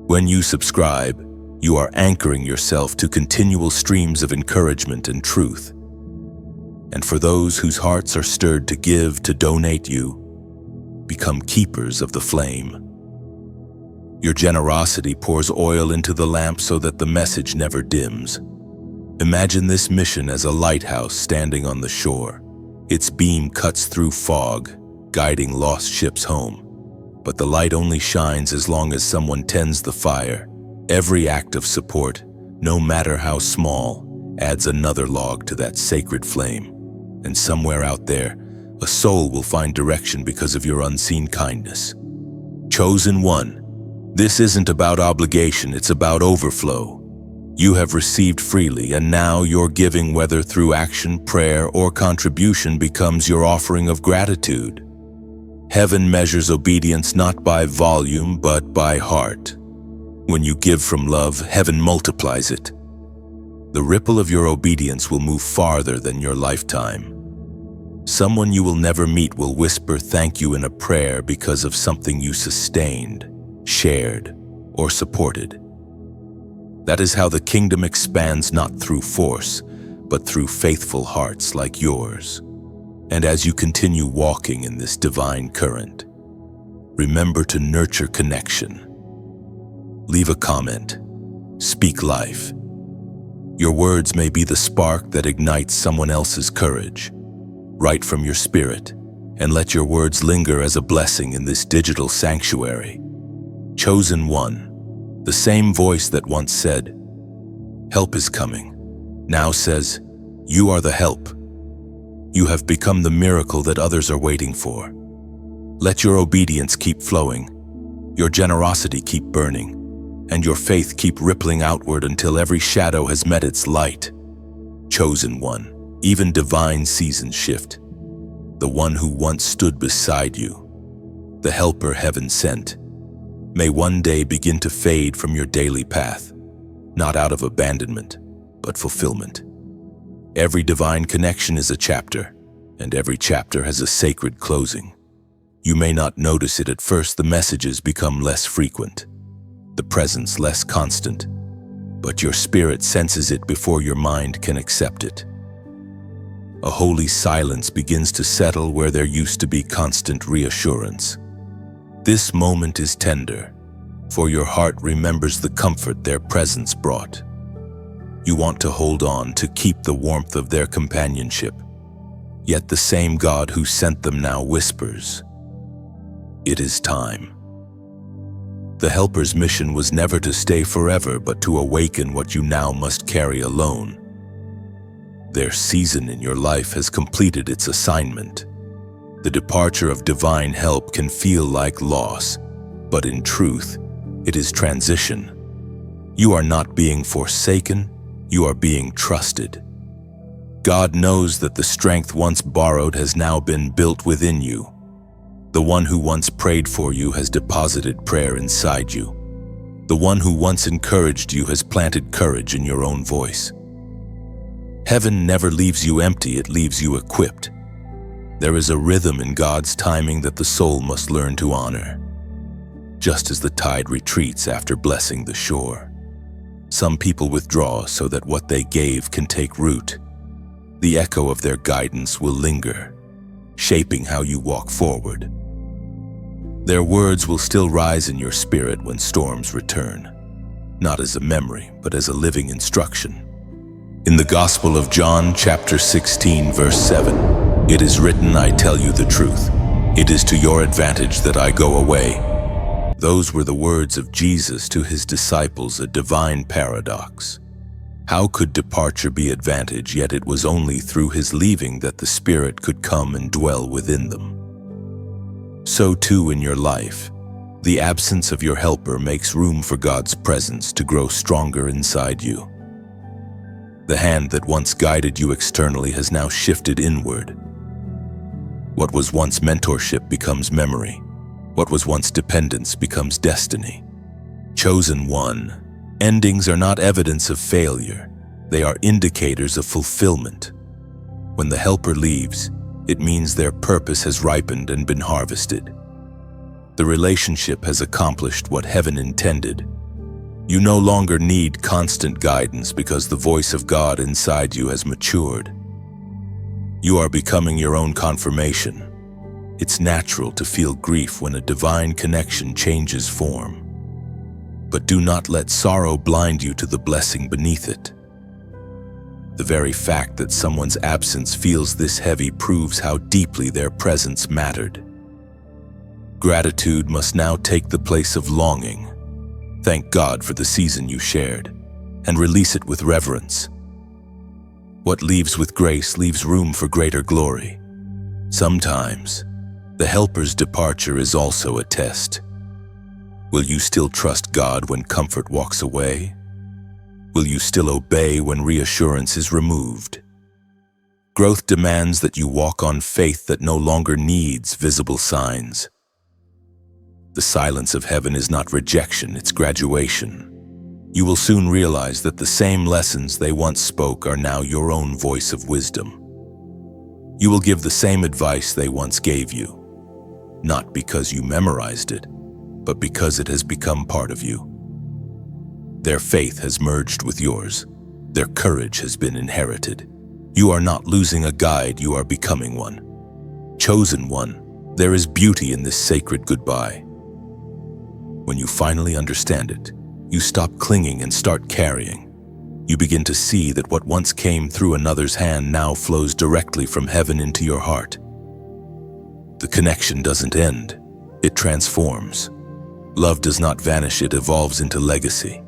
When you subscribe, you are anchoring yourself to continual streams of encouragement and truth. And for those whose hearts are stirred to give, to donate, you become keepers of the flame. Your generosity pours oil into the lamp so that the message never dims. Imagine this mission as a lighthouse standing on the shore. Its beam cuts through fog, guiding lost ships home. But the light only shines as long as someone tends the fire. Every act of support, no matter how small, adds another log to that sacred flame. And somewhere out there, a soul will find direction because of your unseen kindness. Chosen one, this isn't about obligation, it's about overflow. You have received freely, and now your giving, whether through action, prayer, or contribution, becomes your offering of gratitude. Heaven measures obedience not by volume, but by heart. When you give from love, heaven multiplies it. The ripple of your obedience will move farther than your lifetime. Someone you will never meet will whisper thank you in a prayer because of something you sustained, shared, or supported. That is how the kingdom expands, not through force, but through faithful hearts like yours. And as you continue walking in this divine current, remember to nurture connection. Leave a comment. Speak life. Your words may be the spark that ignites someone else's courage. Write from your spirit, and let your words linger as a blessing in this digital sanctuary. Chosen one, the same voice that once said, "Help is coming," now says, "You are the help." You have become the miracle that others are waiting for. Let your obedience keep flowing, your generosity keep burning, and your faith keep rippling outward until every shadow has met its light. Chosen one, even divine seasons shift. The one who once stood beside you, the helper heaven sent, may one day begin to fade from your daily path, not out of abandonment, but fulfillment. Every divine connection is a chapter, and every chapter has a sacred closing. You may not notice it at first, the messages become less frequent, the presence less constant, but your spirit senses it before your mind can accept it. A holy silence begins to settle where there used to be constant reassurance. This moment is tender, for your heart remembers the comfort their presence brought. You want to hold on, to keep the warmth of their companionship. Yet the same God who sent them now whispers, "It is time." The helper's mission was never to stay forever, but to awaken what you now must carry alone. Their season in your life has completed its assignment. The departure of divine help can feel like loss, but in truth, it is transition. You are not being forsaken, you are being trusted. God knows that the strength once borrowed has now been built within you. The one who once prayed for you has deposited prayer inside you. The one who once encouraged you has planted courage in your own voice. Heaven never leaves you empty, it leaves you equipped. There is a rhythm in God's timing that the soul must learn to honor. Just as the tide retreats after blessing the shore, Some people withdraw so that what they gave can take root. The echo of their guidance will linger, shaping how you walk forward. Their words will still rise in your spirit when storms return, not as a memory, but as a living instruction. In the Gospel of John, chapter 16, verse 7, "It is written, I tell you the truth. It is to your advantage that I go away." Those were the words of Jesus to his disciples, a divine paradox. How could departure be advantage, yet it was only through his leaving that the Spirit could come and dwell within them? So too in your life, the absence of your helper makes room for God's presence to grow stronger inside you. The hand that once guided you externally has now shifted inward. What was once mentorship becomes memory. What was once dependence becomes destiny. Chosen one. Endings are not evidence of failure. They are indicators of fulfillment. When the helper leaves, it means their purpose has ripened and been harvested. The relationship has accomplished what heaven intended. You no longer need constant guidance because the voice of God inside you has matured. You are becoming your own confirmation. It's natural to feel grief when a divine connection changes form. But do not let sorrow blind you to the blessing beneath it. The very fact that someone's absence feels this heavy proves how deeply their presence mattered. Gratitude must now take the place of longing. Thank God for the season you shared, and release it with reverence. What leaves with grace leaves room for greater glory. Sometimes, the helper's departure is also a test. Will you still trust God when comfort walks away? Will you still obey when reassurance is removed? Growth demands that you walk on faith that no longer needs visible signs. The silence of heaven is not rejection, it's graduation. You will soon realize that the same lessons they once spoke are now your own voice of wisdom. You will give the same advice they once gave you, not because you memorized it, but because it has become part of you. Their faith has merged with yours. Their courage has been inherited. You are not losing a guide, you are becoming one. Chosen one, there is beauty in this sacred goodbye. When you finally understand it, you stop clinging and start carrying. You begin to see that what once came through another's hand now flows directly from heaven into your heart. The connection doesn't end, it transforms. Love does not vanish, it evolves into legacy.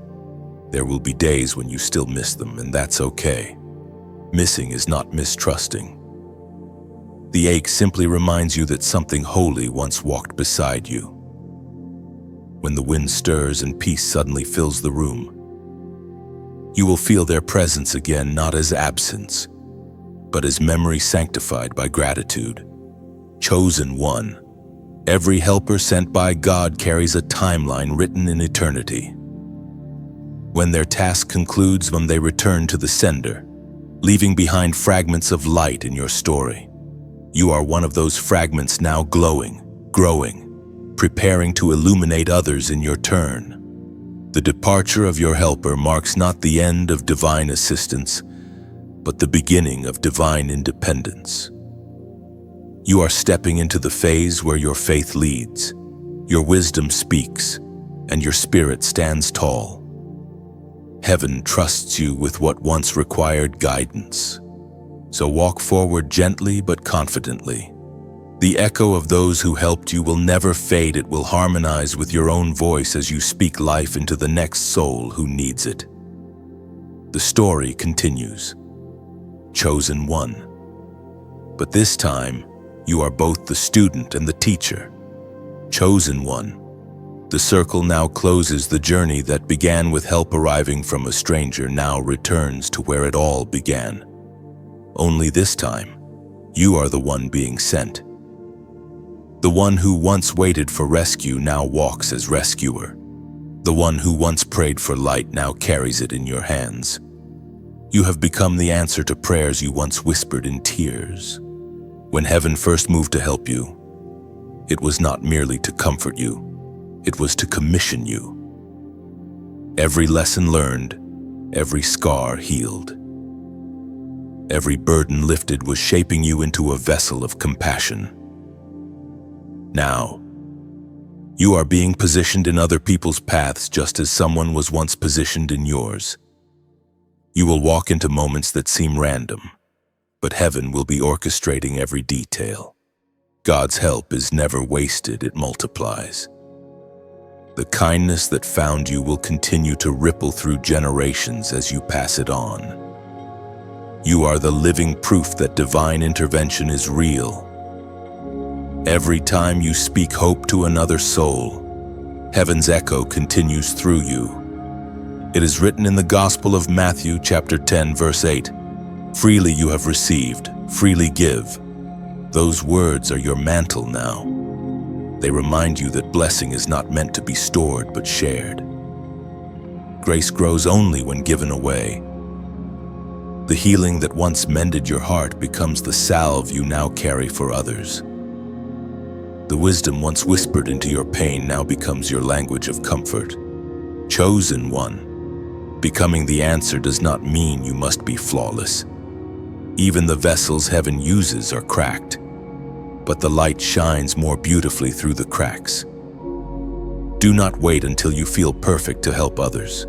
There will be days when you still miss them, and that's okay. Missing is not mistrusting. The ache simply reminds you that something holy once walked beside you. When the wind stirs and peace suddenly fills the room, you will feel their presence again, not as absence, but as memory sanctified by gratitude. Chosen one. Every helper sent by God carries a timeline written in eternity. When their task concludes, when they return to the sender, leaving behind fragments of light in your story, you are one of those fragments now glowing, growing, preparing to illuminate others in your turn. The departure of your helper marks not the end of divine assistance, but the beginning of divine independence. You are stepping into the phase where your faith leads, your wisdom speaks, and your spirit stands tall. Heaven trusts you with what once required guidance. So walk forward gently but confidently. The echo of those who helped you will never fade. It will harmonize with your own voice as you speak life into the next soul who needs it. The story continues. Chosen one. But this time, you are both the student and the teacher. Chosen one. The circle now closes. The journey that began with help arriving from a stranger now returns to where it all began. Only this time, you are the one being sent. The one who once waited for rescue now walks as rescuer. The one who once prayed for light now carries it in your hands. You have become the answer to prayers you once whispered in tears. When heaven first moved to help you, it was not merely to comfort you, it was to commission you. Every lesson learned, every scar healed. Every burden lifted was shaping you into a vessel of compassion. Now, you are being positioned in other people's paths just as someone was once positioned in yours. You will walk into moments that seem random, but heaven will be orchestrating every detail. God's help is never wasted, it multiplies. The kindness that found you will continue to ripple through generations as you pass it on. You are the living proof that divine intervention is real. Every time you speak hope to another soul, heaven's echo continues through you. It is written in the Gospel of Matthew, chapter 10, verse 8, "Freely you have received, freely give." Those words are your mantle now. They remind you that blessing is not meant to be stored but shared. Grace grows only when given away. The healing that once mended your heart becomes the salve you now carry for others. The wisdom once whispered into your pain now becomes your language of comfort. Chosen one. Becoming the answer does not mean you must be flawless. Even the vessels heaven uses are cracked, but the light shines more beautifully through the cracks. Do not wait until you feel perfect to help others.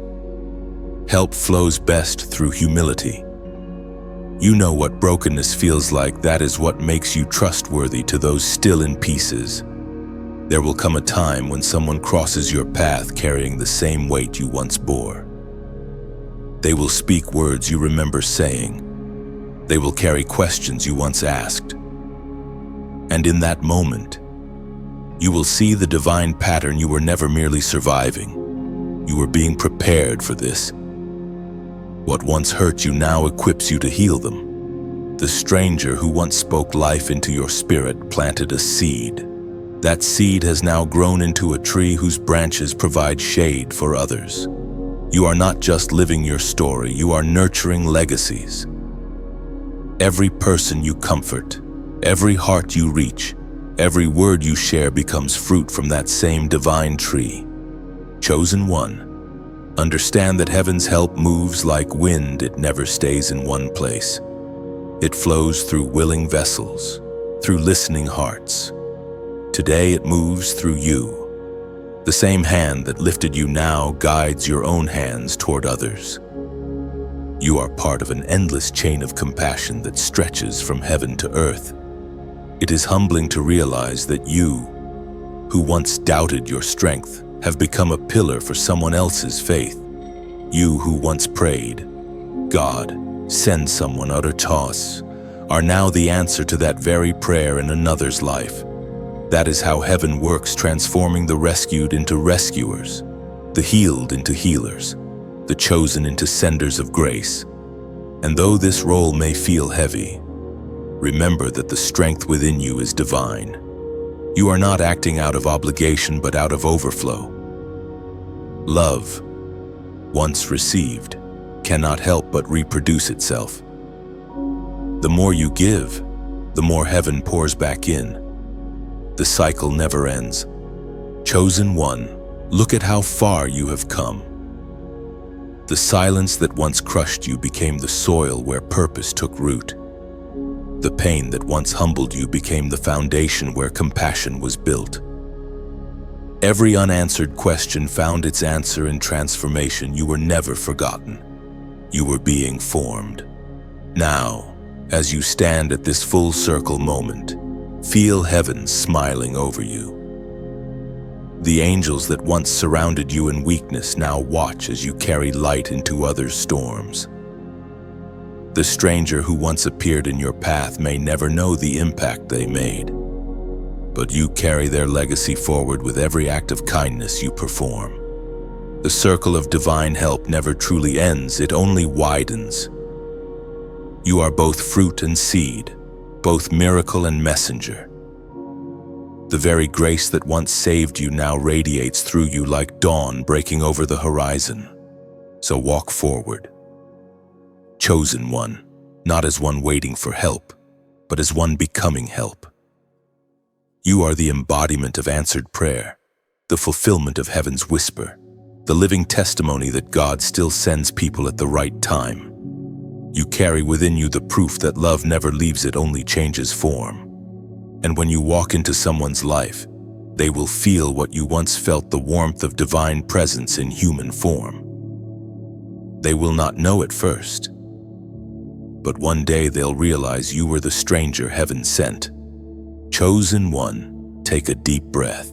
Help flows best through humility. You know what brokenness feels like. That is what makes you trustworthy to those still in pieces. There will come a time when someone crosses your path carrying the same weight you once bore. They will speak words you remember saying. They will carry questions you once asked. And in that moment, you will see the divine pattern. You were never merely surviving. You were being prepared for this. What once hurt you now equips you to heal them. The stranger who once spoke life into your spirit planted a seed. That seed has now grown into a tree whose branches provide shade for others. You are not just living your story, you are nurturing legacies. Every person you comfort, every heart you reach, every word you share becomes fruit from that same divine tree. Chosen one. Understand that heaven's help moves like wind. It never stays in one place. It flows through willing vessels, through listening hearts. Today it moves through you. The same hand that lifted you now guides your own hands toward others. You are part of an endless chain of compassion that stretches from heaven to earth. It is humbling to realize that you, who once doubted your strength, have become a pillar for someone else's faith. You who once prayed, "God, send someone utter toss," are now the answer to that very prayer in another's life. That is how heaven works, transforming the rescued into rescuers, the healed into healers, the chosen into senders of grace. And though this role may feel heavy, remember that the strength within you is divine. You are not acting out of obligation, but out of overflow. Love, once received, cannot help but reproduce itself. The more you give, the more heaven pours back in. The cycle never ends. Chosen one, look at how far you have come. The silence that once crushed you became the soil where purpose took root. The pain that once humbled you became the foundation where compassion was built. Every unanswered question found its answer in transformation. You were never forgotten. You were being formed. Now, as you stand at this full circle moment, feel heaven smiling over you. The angels that once surrounded you in weakness now watch as you carry light into others' storms. The stranger who once appeared in your path may never know the impact they made, but you carry their legacy forward with every act of kindness you perform. The circle of divine help never truly ends, it only widens. You are both fruit and seed, both miracle and messenger. The very grace that once saved you now radiates through you like dawn breaking over the horizon. So walk forward. Chosen one, not as one waiting for help, but as one becoming help. You are the embodiment of answered prayer, the fulfillment of heaven's whisper, the living testimony that God still sends people at the right time. You carry within you the proof that love never leaves, it only changes form. And when you walk into someone's life, they will feel what you once felt, the warmth of divine presence in human form. They will not know at first, but one day they'll realize you were the stranger heaven sent. Chosen one, take a deep breath.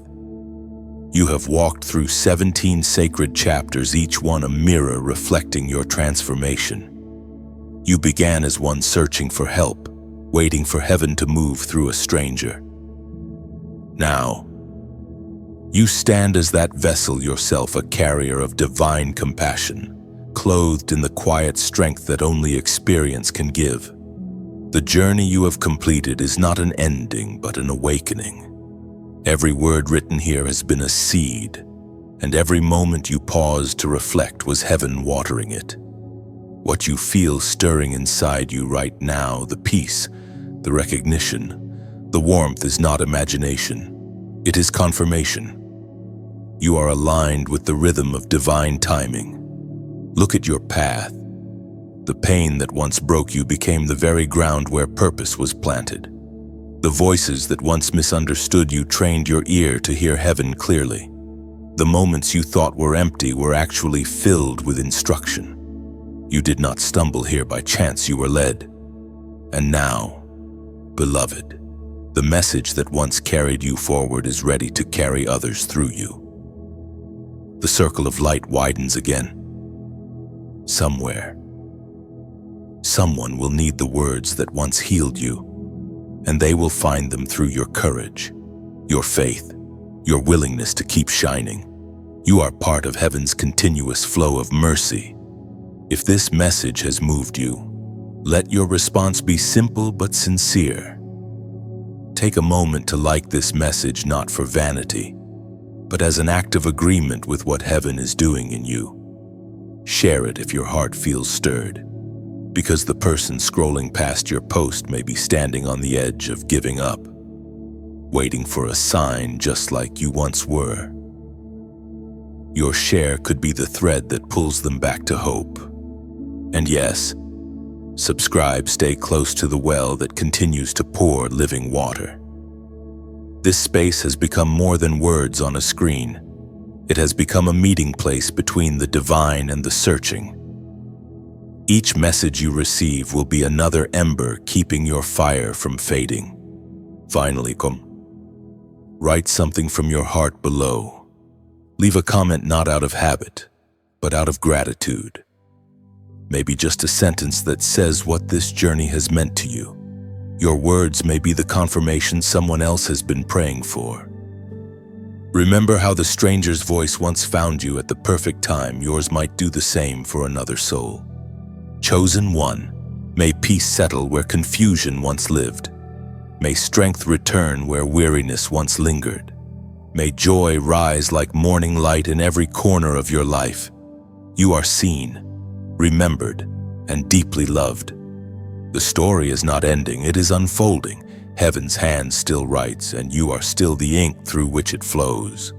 You have walked through 17 sacred chapters, each one a mirror reflecting your transformation. You began as one searching for help, waiting for heaven to move through a stranger. Now, you stand as that vessel yourself, a carrier of divine compassion, clothed in the quiet strength that only experience can give. The journey you have completed is not an ending, but an awakening. Every word written here has been a seed, and every moment you paused to reflect was heaven watering it. What you feel stirring inside you right now, the peace, the recognition, the warmth, is not imagination. It is confirmation. You are aligned with the rhythm of divine timing. Look at your path. The pain that once broke you became the very ground where purpose was planted. The voices that once misunderstood you trained your ear to hear heaven clearly. The moments you thought were empty were actually filled with instruction. You did not stumble here by chance, you were led. And now, beloved, the message that once carried you forward is ready to carry others through you. The circle of light widens again. Somewhere, someone will need the words that once healed you, and they will find them through your courage, your faith, your willingness to keep shining. You are part of heaven's continuous flow of mercy. If this message has moved you, let your response be simple but sincere. Take a moment to like this message, not for vanity, but as an act of agreement with what heaven is doing in you. Share it if your heart feels stirred, because the person scrolling past your post may be standing on the edge of giving up, waiting for a sign just like you once were. Your share could be the thread that pulls them back to hope. And yes, subscribe, stay close to the well that continues to pour living water. This space has become more than words on a screen. It has become a meeting place between the divine and the searching. Each message you receive will be another ember keeping your fire from fading. Finally, write something from your heart below. Leave a comment not out of habit, but out of gratitude. Maybe just a sentence that says what this journey has meant to you. Your words may be the confirmation someone else has been praying for. Remember how the stranger's voice once found you at the perfect time. Yours might do the same for another soul. Chosen one, may peace settle where confusion once lived. May strength return where weariness once lingered. May joy rise like morning light in every corner of your life. You are seen, remembered, and deeply loved. The story is not ending, it is unfolding. Heaven's hand still writes, and you are still the ink through which it flows.